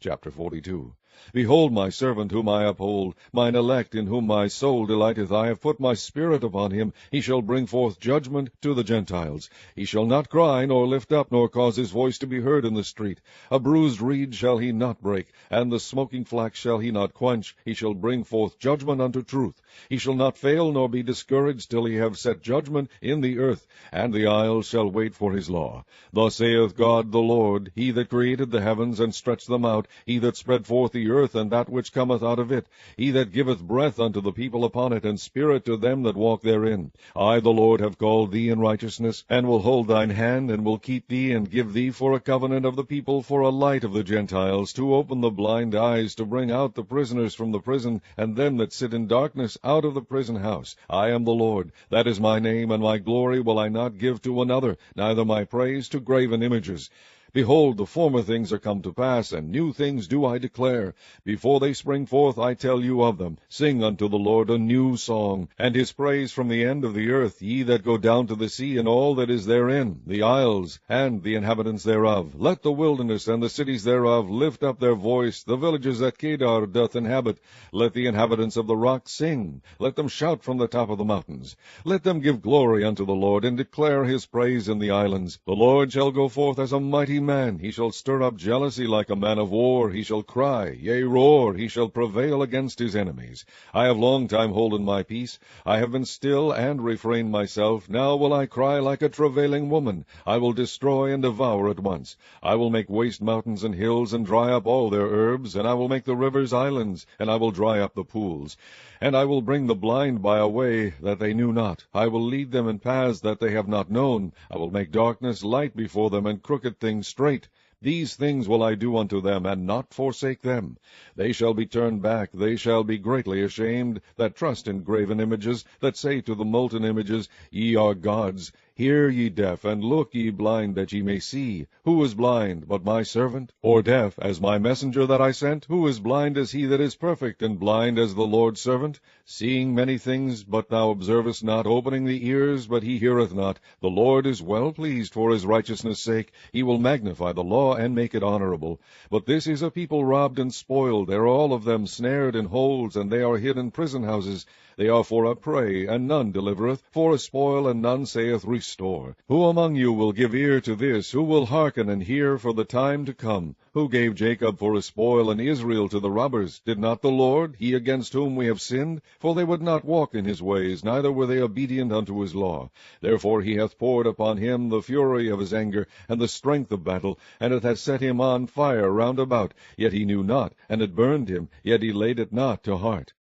Chapter 42. Behold my servant whom I uphold, mine elect in whom my soul delighteth. I have put my spirit upon him. He shall bring forth judgment to the Gentiles. He shall not cry, nor lift up, nor cause his voice to be heard in the street. A bruised reed shall he not break, and the smoking flax shall he not quench. He shall bring forth judgment unto truth. He shall not fail, nor be discouraged, till he have set judgment in the earth, and the isles shall wait for his law. Thus saith God the Lord, He that created the heavens, and stretched them out, He that spread forth the earth, and that which cometh out of it, He that giveth breath unto the people upon it, and spirit to them that walk therein. I the Lord have called thee in righteousness, and will hold thine hand, and will keep thee, and give thee for a covenant of the people, for a light of the Gentiles, to open the blind eyes, to bring out the prisoners from the prison, and them that sit in darkness out of the prison house. I am the Lord, that is my name, and my glory will I not give to another, neither my praise to graven images. Behold, the former things are come to pass, and new things do I declare. Before they spring forth, I tell you of them. Sing unto the Lord a new song, and his praise from the end of the earth, ye that go down to the sea, and all that is therein, the isles, and the inhabitants thereof. Let the wilderness and the cities thereof lift up their voice, the villages that Kedar doth inhabit. Let the inhabitants of the rock sing. Let them shout from the top of the mountains. Let them give glory unto the Lord, and declare his praise in the islands. The Lord shall go forth as a mighty man. He shall stir up jealousy like a man of war. He shall cry, yea, roar. He shall prevail against his enemies. I have long time holden my peace. I have been still and refrained myself. Now will I cry like a travailing woman. I will destroy and devour at once. I will make waste mountains and hills, and dry up all their herbs. And I will make the rivers islands, and I will dry up the pools. And I will bring the blind by a way that they knew not. I will lead them in paths that they have not known. I will make darkness light before them, and crooked things straight. These things will I do unto them, and not forsake them. They shall be turned back, they shall be greatly ashamed, that trust in graven images, that say to the molten images, Ye are gods. Hear, ye deaf, and look, ye blind, that ye may see. Who is blind but my servant? Or deaf as my messenger that I sent? Who is blind as he that is perfect, and blind as the Lord's servant? Seeing many things, but thou observest not, opening the ears, but he heareth not. The Lord is well pleased for his righteousness' sake. He will magnify the law, and make it honorable. But this is a people robbed and spoiled. They are all of them snared in holes, and they are hid in prison houses. They are for a prey, and none delivereth, for a spoil, and none saith, Restore. Who among you will give ear to this? Who will hearken and hear for the time to come? Who gave Jacob for a spoil, and Israel to the robbers? Did not the Lord, he against whom we have sinned? For they would not walk in his ways, neither were they obedient unto his law. Therefore he hath poured upon him the fury of his anger, and the strength of battle, and it hath set him on fire round about. Yet he knew not, and it burned him, yet he laid it not to heart.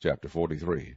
Chapter 43.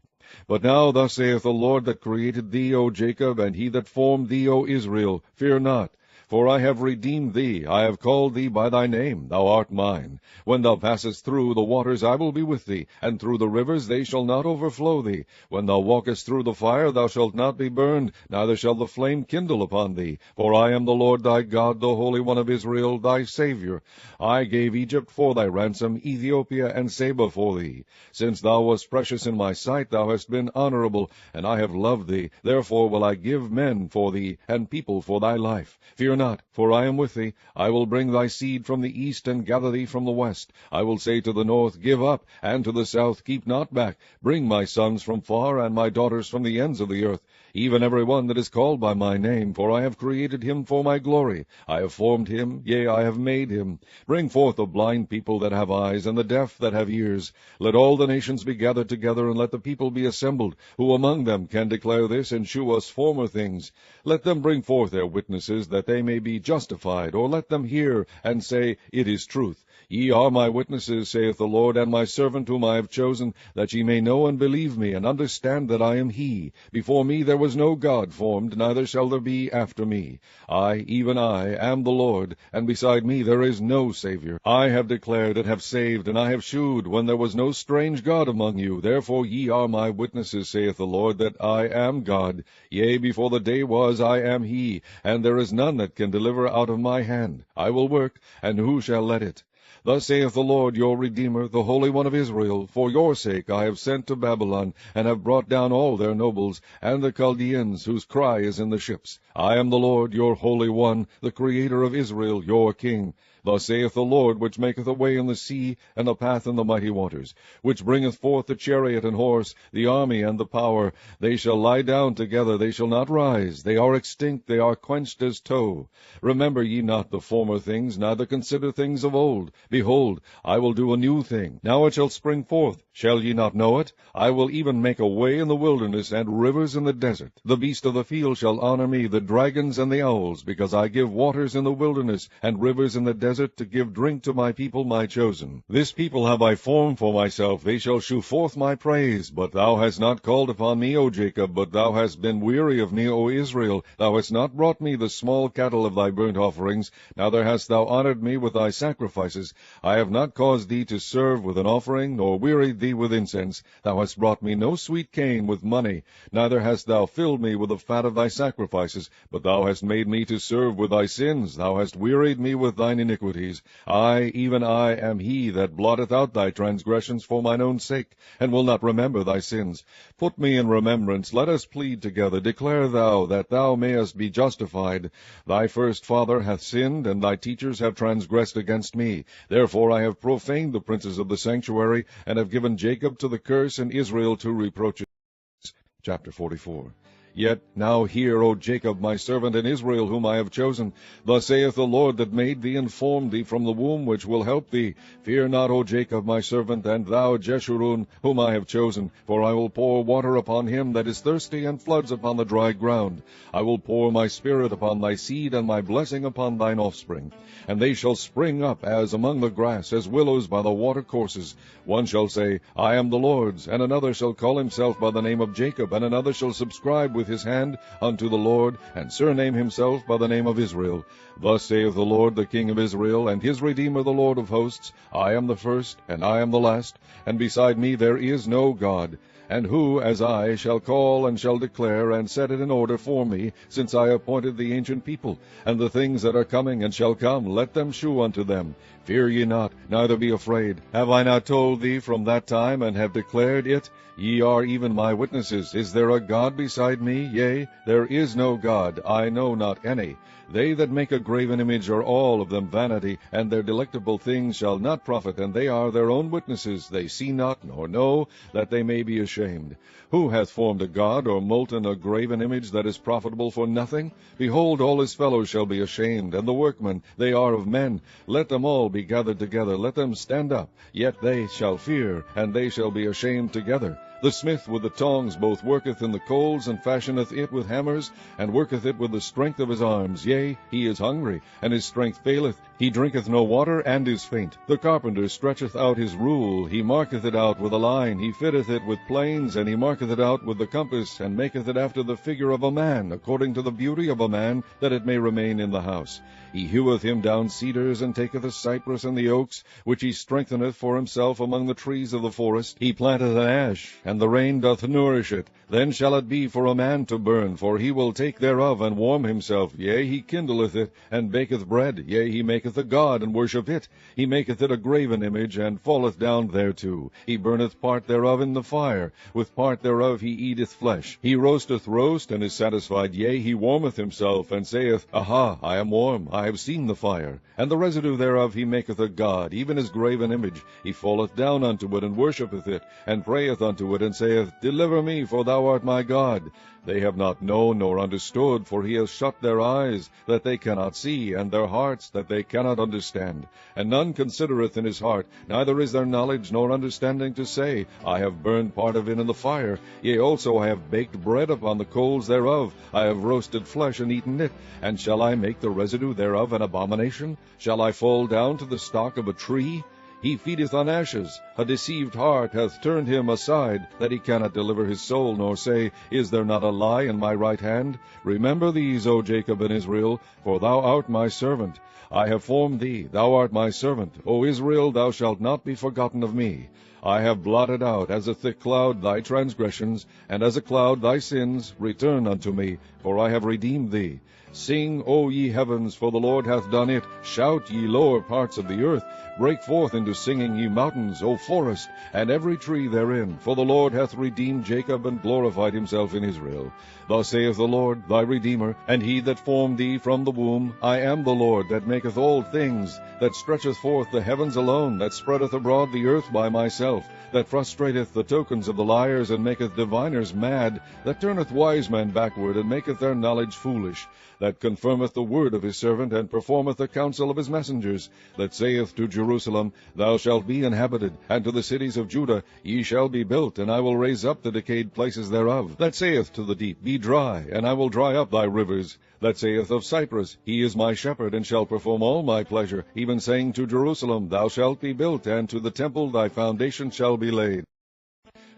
But now thus saith the Lord that created thee, O Jacob, and he that formed thee, O Israel, Fear not, For I have redeemed thee, I have called thee by thy name, thou art mine. When thou passest through the waters, I will be with thee, and through the rivers they shall not overflow thee. When thou walkest through the fire, thou shalt not be burned, neither shall the flame kindle upon thee. For I am the Lord thy God, the Holy One of Israel, thy Saviour. I gave Egypt for thy ransom, Ethiopia and Seba for thee. Since thou wast precious in my sight, thou hast been honorable, and I have loved thee. Therefore will I give men for thee, and people for thy life. Fear not, for I am with thee. I will bring thy seed from the east, and gather thee from the west. I will say to the north, Give up, and to the south, Keep not back. Bring my sons from far, and my daughters from the ends of the earth, even every one that is called by my name, for I have created him for my glory. I have formed him, yea, I have made him. Bring forth the blind people that have eyes, and the deaf that have ears. Let all the nations be gathered together, and let the people be assembled. Who among them can declare this, and shew us former things? Let them bring forth their witnesses, that they may be justified, or let them hear, and say, It is truth. Ye are my witnesses, saith the Lord, and my servant whom I have chosen, that ye may know and believe me, and understand that I am he. Before me there was no God formed, neither shall there be after me. I, even I, am the Lord, and beside me there is no Saviour. I have declared and have saved, and I have shewed, when there was no strange God among you. Therefore ye are my witnesses, saith the Lord, that I am God. Yea, before the day was, I am he, and there is none that can deliver out of my hand. I will work, and who shall let it? Thus saith the Lord your Redeemer, the Holy One of Israel, For your sake I have sent to Babylon, and have brought down all their nobles, and the Chaldeans, whose cry is in the ships. I am the Lord your Holy One, the Creator of Israel, your King. Thus saith the Lord, which maketh a way in the sea, and a path in the mighty waters, which bringeth forth the chariot and horse, the army and the power. They shall lie down together, they shall not rise. They are extinct, they are quenched as tow. Remember ye not the former things, neither consider things of old. Behold, I will do a new thing. Now it shall spring forth. Shall ye not know it? I will even make a way in the wilderness, and rivers in the desert. The beast of the field shall honor me, the dragons and the owls, because I give waters in the wilderness, and rivers in the desert, to give drink to my people my chosen. This people have I formed for myself, they shall shew forth my praise. But thou hast not called upon me, O Jacob, but thou hast been weary of me, O Israel. Thou hast not brought me the small cattle of thy burnt offerings, neither hast thou honored me with thy sacrifices. I have not caused thee to serve with an offering, nor wearied thee with incense. Thou hast brought me no sweet cane with money, neither hast thou filled me with the fat of thy sacrifices. But thou hast made me to serve with thy sins, thou hast wearied me with thine iniquities. I, even I, am he that blotteth out thy transgressions for mine own sake, and will not remember thy sins. Put me in remembrance, let us plead together. Declare thou, that thou mayest be justified. Thy first father hath sinned, and thy teachers have transgressed against me. Therefore I have profaned the princes of the sanctuary, and have given Jacob to the curse, and Israel to reproaches. Chapter 44. Yet now hear, O Jacob, my servant, and Israel, whom I have chosen. Thus saith the Lord that made thee and formed thee from the womb, which will help thee. Fear not, O Jacob, my servant, and thou, Jeshurun, whom I have chosen. For I will pour water upon him that is thirsty, and floods upon the dry ground. I will pour my spirit upon thy seed, and my blessing upon thine offspring. And they shall spring up as among the grass, as willows by the watercourses. One shall say, I am the Lord's, and another shall call himself by the name of Jacob, and another shall subscribe with his hand unto the Lord, and surname himself by the name of Israel. Thus saith the Lord, the King of Israel, and his Redeemer, the Lord of hosts, I am the first, and I am the last, and beside me there is no God. And who, as I, shall call and shall declare, and set it in order for me, since I appointed the ancient people, and the things that are coming and shall come, let them shew unto them. Fear ye not, neither be afraid. Have I not told thee from that time, and have declared it? Ye are even my witnesses. Is there a God beside me? Yea, there is no God, I know not any. They that make a graven image are all of them vanity, and their delectable things shall not profit, and they are their own witnesses. They see not, nor know, that they may be ashamed. Who hath formed a god, or molten a graven image that is profitable for nothing? Behold, all his fellows shall be ashamed, and the workmen, they are of men. Let them all be gathered together, let them stand up. Yet they shall fear, and they shall be ashamed together. The smith with the tongs both worketh in the coals, and fashioneth it with hammers, and worketh it with the strength of his arms. Yea, he is hungry, and his strength faileth. He drinketh no water, and is faint. The carpenter stretcheth out his rule, he marketh it out with a line. He fitteth it with planes, and he marketh it out with the compass, and maketh it after the figure of a man, according to the beauty of a man, that it may remain in the house. He heweth him down cedars, and taketh the cypress and the oaks, which he strengtheneth for himself among the trees of the forest. He planteth an ash, and the rain doth nourish it. Then shall it be for a man to burn, for he will take thereof, and warm himself. Yea, he kindleth it, and baketh bread. Yea, he maketh a god, and worship it. He maketh it a graven image, and falleth down thereto. He burneth part thereof in the fire. With part thereof he eateth flesh. He roasteth roast, and is satisfied. Yea, he warmeth himself, and saith, Aha, I am warm, I have seen the fire. And the residue thereof he maketh a god, even his graven image. He falleth down unto it, and worshippeth it, and prayeth unto it, and saith, Deliver me, for thou art my God. They have not known nor understood, for he has shut their eyes, that they cannot see, and their hearts, that they cannot understand. And none considereth in his heart, neither is there knowledge nor understanding to say, I have burned part of it in the fire. Yea, also I have baked bread upon the coals thereof. I have roasted flesh and eaten it. And shall I make the residue thereof an abomination? Shall I fall down to the stock of a tree? He feedeth on ashes. A deceived heart hath turned him aside, that he cannot deliver his soul, nor say, Is there not a lie in my right hand? Remember these, O Jacob and Israel, for thou art my servant. I have formed thee, thou art my servant. O Israel, thou shalt not be forgotten of me. I have blotted out as a thick cloud thy transgressions, and as a cloud thy sins. Return unto me, for I have redeemed thee. Sing, O ye heavens, for the Lord hath done it. Shout, ye lower parts of the earth. Break forth into singing, ye mountains, O forest, and every tree therein. For the Lord hath redeemed Jacob, and glorified himself in Israel. Thus saith the Lord, thy Redeemer, and he that formed thee from the womb. I am the Lord, that maketh all things, that stretcheth forth the heavens alone, that spreadeth abroad the earth by myself, that frustrateth the tokens of the liars, and maketh diviners mad, that turneth wise men backward, and maketh their knowledge foolish, that confirmeth the word of his servant, and performeth the counsel of his messengers, that saith to Jerusalem, Thou shalt be inhabited, and to the cities of Judah, Ye shall be built, and I will raise up the decayed places thereof, that saith to the deep, Be dry, and I will dry up thy rivers, that saith of Cyprus, He is my shepherd, and shall perform all my pleasure, even saying to Jerusalem, Thou shalt be built, and to the temple thy foundation shall be laid.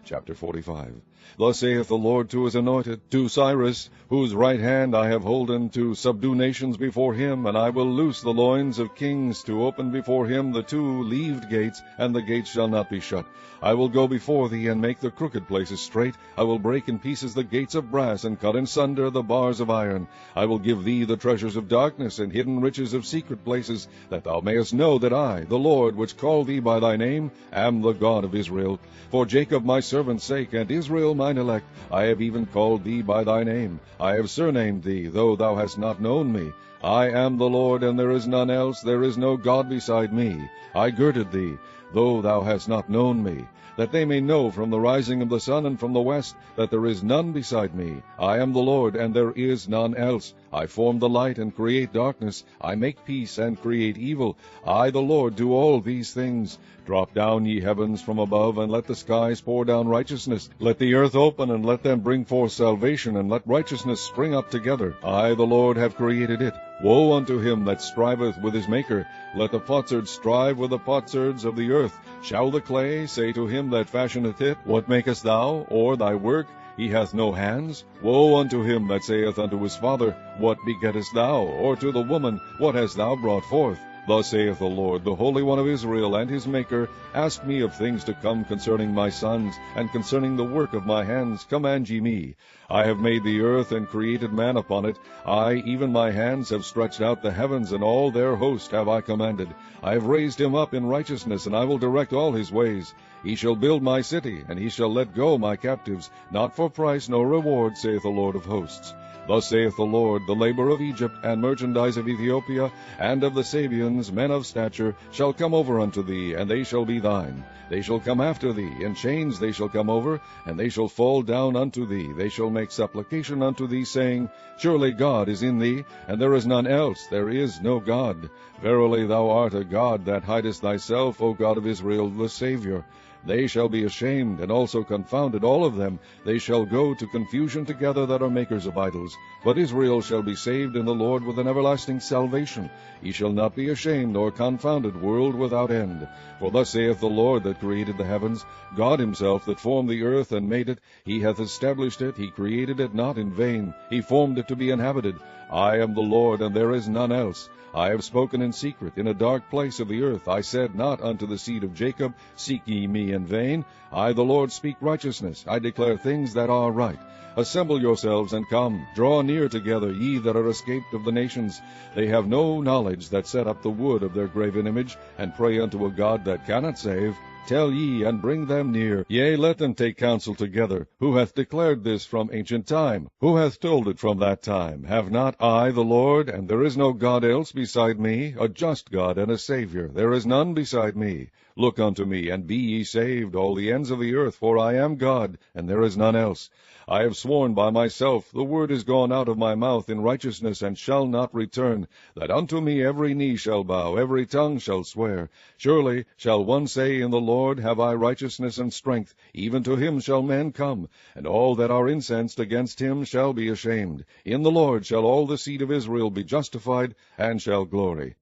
Chapter 45. Thus saith the Lord to his anointed, to Cyrus, whose right hand I have holden, to subdue nations before him, and I will loose the loins of kings, to open before him the two leaved gates, and the gates shall not be shut. I will go before thee, and make the crooked places straight. I will break in pieces the gates of brass, and cut in sunder the bars of iron. I will give thee the treasures of darkness, and hidden riches of secret places, that thou mayest know that I, the Lord, which called thee by thy name, am the God of Israel. For Jacob my servant's sake, and Israel mine elect, I have even called thee by thy name. I have surnamed thee, though thou hast not known me. I am the Lord, and there is none else, there is no God beside me. I girded thee, though thou hast not known me, that they may know from the rising of the sun and from the west, that there is none beside me. I am the Lord, and there is none else. I form the light and create darkness. I make peace and create evil. I, the Lord, do all these things. Drop down, ye heavens, from above, and let the skies pour down righteousness. Let the earth open, and let them bring forth salvation, and let righteousness spring up together. I, the Lord, have created it. Woe unto him that striveth with his Maker. Let the potsherd strive with the potsherds of the earth. Shall the clay say to him that fashioneth it, What makest thou? Or thy work? He hath no hands. Woe unto him that saith unto his father, What begettest thou? Or to the woman, What hast thou brought forth? Thus saith the Lord, the Holy One of Israel, and his Maker, Ask me of things to come concerning my sons, and concerning the work of my hands command ye me. I have made the earth, and created man upon it. I, even my hands, have stretched out the heavens, and all their host have I commanded. I have raised him up in righteousness, and I will direct all his ways. He shall build my city, and he shall let go my captives, not for price nor reward, saith the Lord of hosts. Thus saith the Lord, the labor of Egypt, and merchandise of Ethiopia, and of the Sabians, men of stature, shall come over unto thee, and they shall be thine. They shall come after thee, in chains they shall come over, and they shall fall down unto thee. They shall make supplication unto thee, saying, Surely God is in thee, and there is none else, there is no God. Verily thou art a God that hidest thyself, O God of Israel, the Saviour. They shall be ashamed, and also confounded, all of them. They shall go to confusion together that are makers of idols. But Israel shall be saved in the Lord with an everlasting salvation. He shall not be ashamed nor confounded, world without end. For thus saith the Lord that created the heavens, God himself that formed the earth and made it, he hath established it, he created it not in vain, he formed it to be inhabited. I am the Lord, and there is none else. I have spoken in secret, in a dark place of the earth. I said not unto the seed of Jacob, Seek ye me in vain. I, the Lord, speak righteousness. I declare things that are right. Assemble yourselves and come. Draw near together, ye that are escaped of the nations. They have no knowledge that set up the wood of their graven image, and pray unto a God that cannot save. Tell ye, and bring them near. Yea, let them take counsel together. Who hath declared this from ancient time? Who hath told it from that time? Have not I the Lord? And there is no God else beside me, a just God and a Saviour. There is none beside me. Look unto me, and be ye saved, all the ends of the earth, for I am God, and there is none else. I have sworn by myself, the word is gone out of my mouth in righteousness, and shall not return, that unto me every knee shall bow, every tongue shall swear. Surely shall one say in the Lord, Have I righteousness and strength? Even to him shall men come, and all that are incensed against him shall be ashamed. In the Lord shall all the seed of Israel be justified, and shall glory.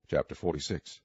Chapter 46.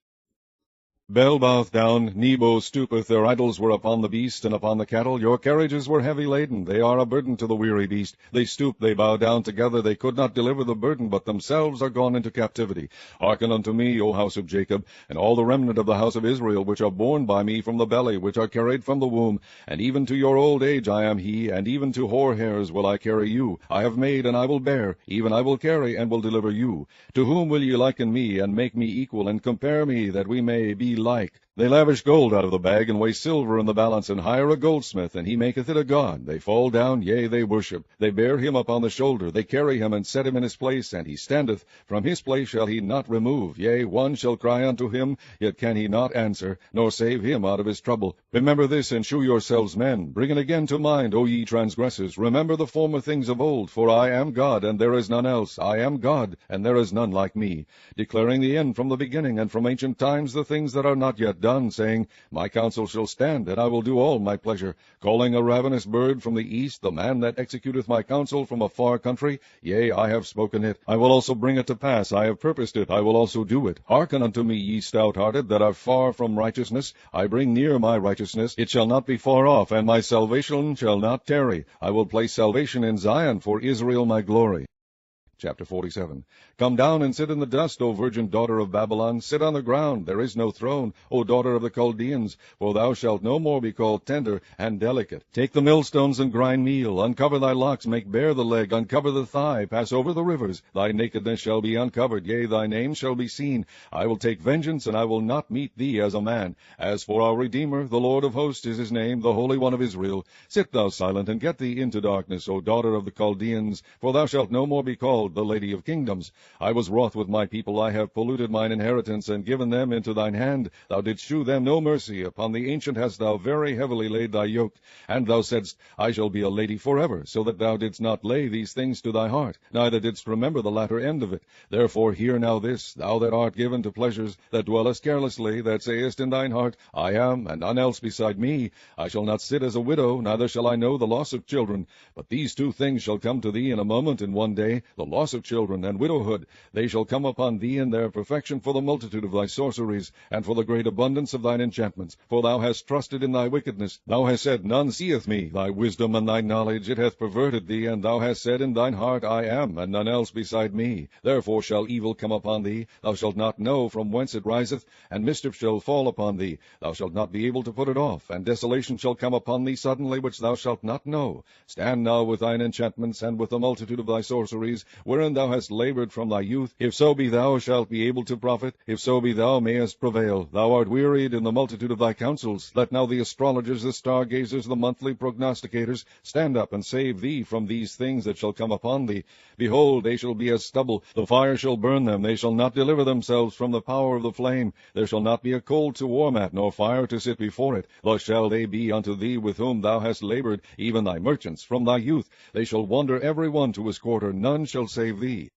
Bel boweth down, Nebo stoopeth, their idols were upon the beast and upon the cattle. Your carriages were heavy laden, they are a burden to the weary beast. They stoop, they bow down together, they could not deliver the burden, but themselves are gone into captivity. Hearken unto me, O house of Jacob, and all the remnant of the house of Israel, which are born by me from the belly, which are carried from the womb. And even to your old age I am he, and even to hoar hairs will I carry you. I have made, and I will bear, even I will carry, and will deliver you. To whom will ye liken me, and make me equal, and compare me, that we may be like? They lavish gold out of the bag, and weigh silver in the balance, and hire a goldsmith, and he maketh it a god. They fall down, yea, they worship. They bear him upon the shoulder, they carry him, and set him in his place, and he standeth. From his place shall he not remove. Yea, one shall cry unto him, yet can he not answer, nor save him out of his trouble. Remember this, and shew yourselves men. Bring it again to mind, O ye transgressors. Remember the former things of old, for I am God, and there is none else. I am God, and there is none like me, declaring the end from the beginning, and from ancient times the things that are not yet done, saying, My counsel shall stand, and I will do all my pleasure, calling a ravenous bird from the east, the man that executeth my counsel from a far country. Yea, I have spoken it. I will also bring it to pass. I have purposed it. I will also do it. Hearken unto me, ye stout-hearted, that are far from righteousness. I bring near my righteousness. It shall not be far off, and my salvation shall not tarry. I will place salvation in Zion, for Israel my glory. Chapter 47. Come down and sit in the dust, O virgin daughter of Babylon. Sit on the ground, there is no throne, O daughter of the Chaldeans, for thou shalt no more be called tender and delicate. Take the millstones and grind meal, uncover thy locks, make bare the leg, uncover the thigh, pass over the rivers. Thy nakedness shall be uncovered, yea, thy name shall be seen. I will take vengeance, and I will not meet thee as a man. As for our Redeemer, the Lord of hosts is his name, the Holy One of Israel. Sit thou silent, and get thee into darkness, O daughter of the Chaldeans, for thou shalt no more be called the Lady of Kingdoms. I was wroth with my people, I have polluted mine inheritance, and given them into thine hand. Thou didst shew them no mercy. Upon the ancient hast thou very heavily laid thy yoke. And thou saidst, I shall be a lady forever, so that thou didst not lay these things to thy heart, neither didst remember the latter end of it. Therefore hear now this, thou that art given to pleasures, that dwellest carelessly, that sayest in thine heart, I am, and none else beside me. I shall not sit as a widow, neither shall I know the loss of children. But these two things shall come to thee in a moment, in one day, the loss of children and widowhood. They shall come upon thee in their perfection for the multitude of thy sorceries, and for the great abundance of thine enchantments. For thou hast trusted in thy wickedness. Thou hast said, None seeth me. Thy wisdom and thy knowledge, it hath perverted thee, and thou hast said in thine heart, I am, and none else beside me. Therefore shall evil come upon thee. Thou shalt not know from whence it riseth, and mischief shall fall upon thee. Thou shalt not be able to put it off, and desolation shall come upon thee suddenly, which thou shalt not know. Stand now with thine enchantments, and with the multitude of thy sorceries, wherein thou hast labored from thy youth. If so be thou shalt be able to profit, if so be thou mayest prevail. Thou art wearied in the multitude of thy counsels. Let now the astrologers, the stargazers, the monthly prognosticators, stand up and save thee from these things that shall come upon thee. Behold, they shall be as stubble. The fire shall burn them. They shall not deliver themselves from the power of the flame. There shall not be a coal to warm at, nor fire to sit before it. Thus shall they be unto thee with whom thou hast labored, even thy merchants from thy youth. They shall wander every one to his quarter. None shall save thee.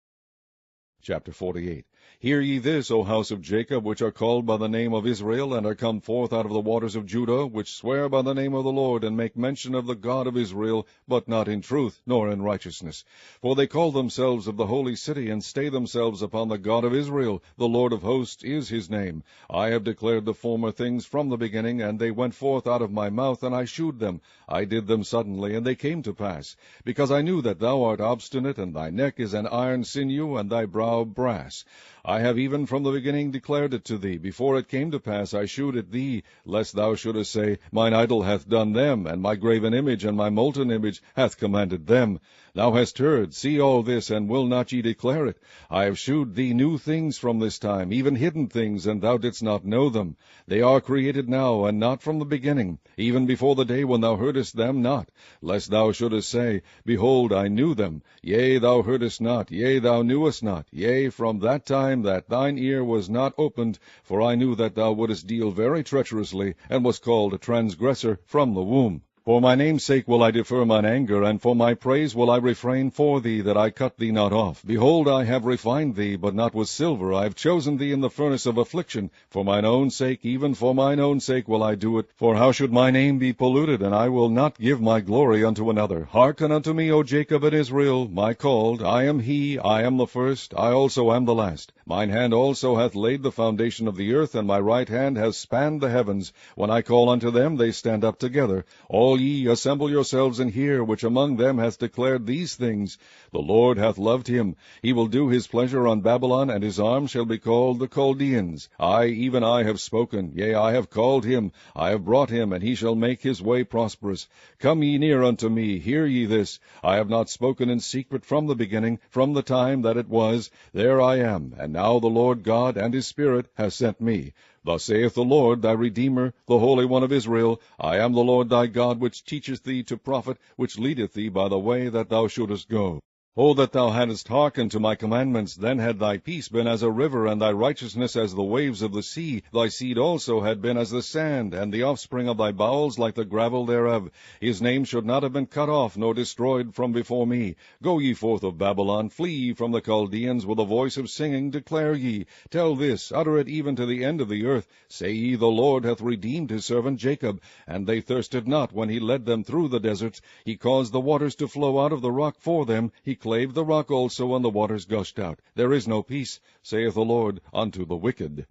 Chapter 48. Hear ye this, O house of Jacob, which are called by the name of Israel, and are come forth out of the waters of Judah, which swear by the name of the Lord, and make mention of the God of Israel, but not in truth, nor in righteousness. For they call themselves of the holy city, and stay themselves upon the God of Israel. The Lord of hosts is his name. I have declared the former things from the beginning, and they went forth out of my mouth, and I shewed them. I did them suddenly, and they came to pass. Because I knew that thou art obstinate, and thy neck is an iron sinew, and thy brow brass. I have even from the beginning declared it to thee. Before it came to pass I shewed it thee, lest thou shouldest say, Mine idol hath done them, and my graven image and my molten image hath commanded them. Thou hast heard, see all this, and will not ye declare it? I have shewed thee new things from this time, even hidden things, and thou didst not know them. They are created now, and not from the beginning, even before the day when thou heardest them not, lest thou shouldest say, Behold, I knew them. Yea, thou heardest not, yea, thou knewest not, yea, from that time that thine ear was not opened, for I knew that thou wouldest deal very treacherously, and was called a transgressor from the womb. For my name's sake will I defer mine anger, and for my praise will I refrain for thee, that I cut thee not off. Behold, I have refined thee, but not with silver. I have chosen thee in the furnace of affliction. For mine own sake, even for mine own sake will I do it. For how should my name be polluted? And I will not give my glory unto another. Hearken unto me, O Jacob and Israel, my called. I am he, I am the first, I also am the last. Mine hand also hath laid the foundation of the earth, and my right hand hath spanned the heavens. When I call unto them, they stand up together. All ye, assemble yourselves and hear, which among them hath declared these things. The Lord hath loved him. He will do his pleasure on Babylon, and his arm shall be called the Chaldeans. I, even I, have spoken. Yea, I have called him. I have brought him, and he shall make his way prosperous. Come ye near unto me, hear ye this. I have not spoken in secret from the beginning, from the time that it was. There I am, and now the Lord God and his Spirit has sent me. Thus saith the Lord, thy Redeemer, the Holy One of Israel, I am the Lord thy God, which teacheth thee to profit, which leadeth thee by the way that thou shouldest go. O that thou hadst hearkened to my commandments, then had thy peace been as a river, and thy righteousness as the waves of the sea. Thy seed also had been as the sand, and the offspring of thy bowels like the gravel thereof. His name should not have been cut off, nor destroyed from before me. Go ye forth of Babylon, flee ye from the Chaldeans, with a voice of singing declare ye. Tell this, utter it even to the end of the earth. Say ye, the Lord hath redeemed his servant Jacob, and they thirsted not when he led them through the deserts. He caused the waters to flow out of the rock for them. He clave the rock also, and the waters gushed out. There is no peace, saith the Lord, unto the wicked.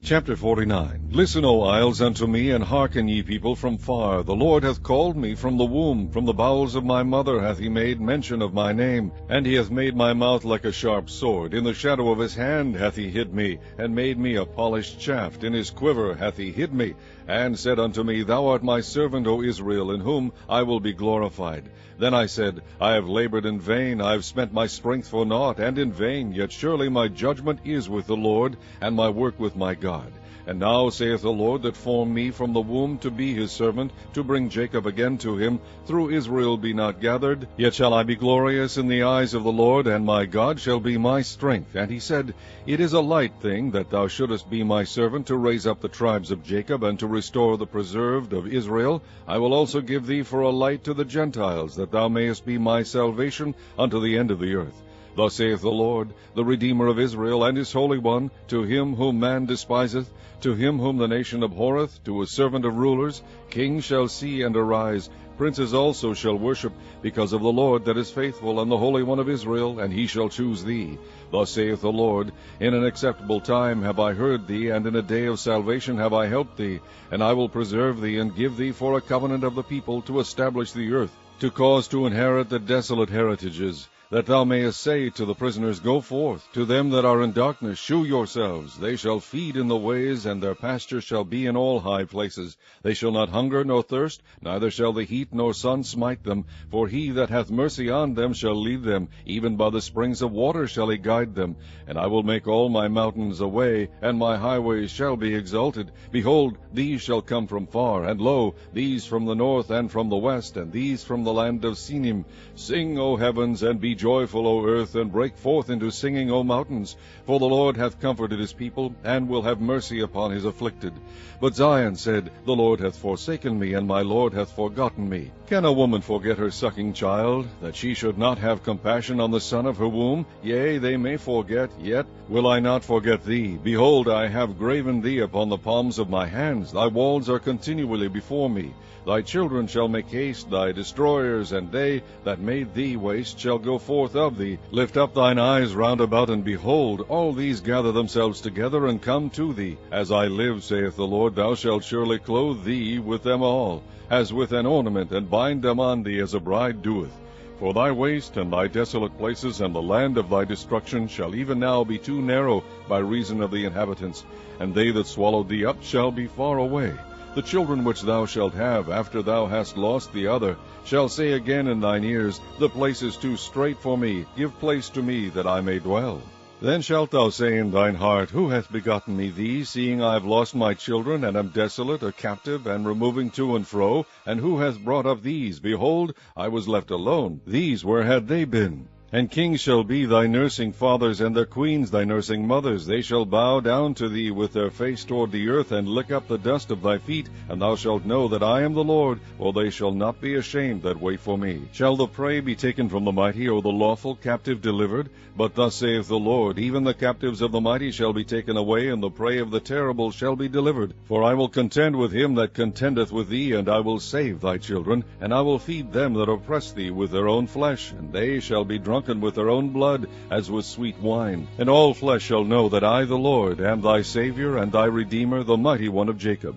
Chapter 49. Listen, O isles, unto me, and hearken, ye people from far. The Lord hath called me from the womb, from the bowels of my mother hath he made mention of my name. And he hath made my mouth like a sharp sword. In the shadow of his hand hath he hid me, and made me a polished shaft. In his quiver hath he hid me, and said unto me, Thou art my servant, O Israel, in whom I will be glorified. Then I said, I have labored in vain, I have spent my strength for naught, and in vain. Yet surely my judgment is with the Lord, and my work with my God. And now saith the Lord, that formed me from the womb to be his servant, to bring Jacob again to him, through Israel be not gathered. Yet shall I be glorious in the eyes of the Lord, and my God shall be my strength. And he said, It is a light thing that thou shouldest be my servant, to raise up the tribes of Jacob, and to restore the preserved of Israel. I will also give thee for a light to the Gentiles, that thou mayest be my salvation unto the end of the earth. Thus saith the Lord, the Redeemer of Israel, and his Holy One, to him whom man despiseth, to him whom the nation abhorreth, to a servant of rulers, kings shall see and arise, princes also shall worship, because of the Lord that is faithful, and the Holy One of Israel, and he shall choose thee. Thus saith the Lord, In an acceptable time have I heard thee, and in a day of salvation have I helped thee. And I will preserve thee, and give thee for a covenant of the people, to establish the earth, to cause to inherit the desolate heritages, that thou mayest say to the prisoners, Go forth. To them that are in darkness, shew yourselves. They shall feed in the ways, and their pasture shall be in all high places. They shall not hunger nor thirst, neither shall the heat nor sun smite them. For he that hath mercy on them shall lead them, even by the springs of water shall he guide them. And I will make all my mountains a way, and my highways shall be exalted. Behold, these shall come from far, and lo, these from the north and from the west, and these from the land of Sinim. Sing, O heavens, and be joyful, O earth, and break forth into singing, O mountains. For the Lord hath comforted his people, and will have mercy upon his afflicted. But Zion said, The Lord hath forsaken me, and my Lord hath forgotten me. Can a woman forget her sucking child, that she should not have compassion on the son of her womb? Yea, they may forget, yet will I not forget thee. Behold, I have graven thee upon the palms of my hands. Thy walls are continually before me. Thy children shall make haste, thy destroyers, and they that made thee waste shall go forth of thee. Lift up thine eyes round about, and behold, all these gather themselves together, and come to thee. As I live, saith the Lord, thou shalt surely clothe thee with them all, as with an ornament, and bind them on thee as a bride doeth. For thy waste and thy desolate places and the land of thy destruction shall even now be too narrow by reason of the inhabitants, and they that swallowed thee up shall be far away. The children which thou shalt have, after thou hast lost the other, shall say again in thine ears, The place is too strait for me, give place to me, that I may dwell. Then shalt thou say in thine heart, Who hath begotten me these, seeing I have lost my children, and am desolate, a captive, and removing to and fro? And who hath brought up these? Behold, I was left alone. These, where had they been? And kings shall be thy nursing fathers, and their queens thy nursing mothers. They shall bow down to thee with their face toward the earth, and lick up the dust of thy feet. And thou shalt know that I am the Lord, for they shall not be ashamed that wait for me. Shall the prey be taken from the mighty, or the lawful captive delivered? But thus saith the Lord, Even the captives of the mighty shall be taken away, and the prey of the terrible shall be delivered. For I will contend with him that contendeth with thee, and I will save thy children, and I will feed them that oppress thee with their own flesh, and they shall be drunken with their own blood, as with sweet wine. And all flesh shall know that I, the Lord, am thy Savior, and thy Redeemer, the mighty one of Jacob.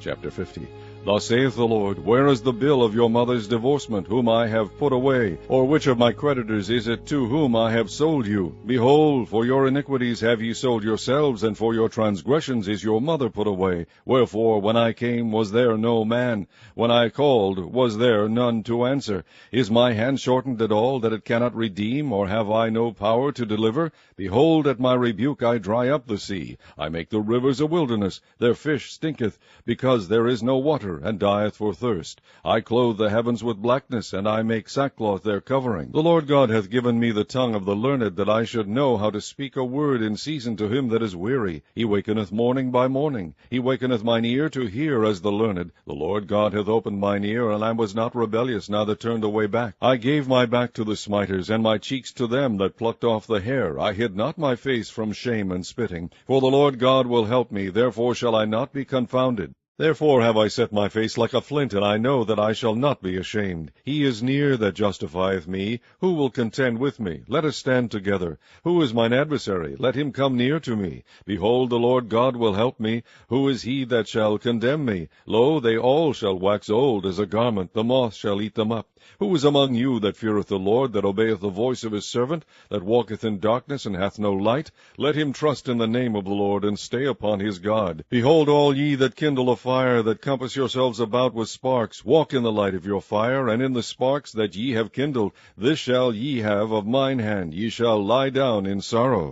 Chapter 50. Thus saith the Lord, Where is the bill of your mother's divorcement, whom I have put away? Or which of my creditors is it to whom I have sold you? Behold, for your iniquities have ye sold yourselves, and for your transgressions is your mother put away. Wherefore, when I came, was there no man? When I called, was there none to answer? Is my hand shortened at all, that it cannot redeem, or have I no power to deliver? Behold, at my rebuke I dry up the sea. I make the rivers a wilderness. Their fish stinketh, because there is no water, and dieth for thirst. I clothe the heavens with blackness, and I make sackcloth their covering. The Lord God hath given me the tongue of the learned, that I should know how to speak a word in season to him that is weary. He wakeneth morning by morning. He wakeneth mine ear to hear as the learned. The Lord God hath opened mine ear, and I was not rebellious, neither turned away back. I gave my back to the smiters, and my cheeks to them that plucked off the hair. I hid not my face from shame and spitting. For the Lord God will help me, therefore shall I not be confounded. Therefore have I set my face like a flint, and I know that I shall not be ashamed. He is near that justifieth me. Who will contend with me? Let us stand together. Who is mine adversary? Let him come near to me. Behold, the Lord God will help me. Who is he that shall condemn me? Lo, they all shall wax old as a garment. The moth shall eat them up. Who is among you that feareth the Lord, that obeyeth the voice of his servant, that walketh in darkness, and hath no light? Let him trust in the name of the Lord, and stay upon his God. Behold, all ye that kindle a fire, that compass yourselves about with sparks, walk in the light of your fire, and in the sparks that ye have kindled. This shall ye have of mine hand. Ye shall lie down in sorrow.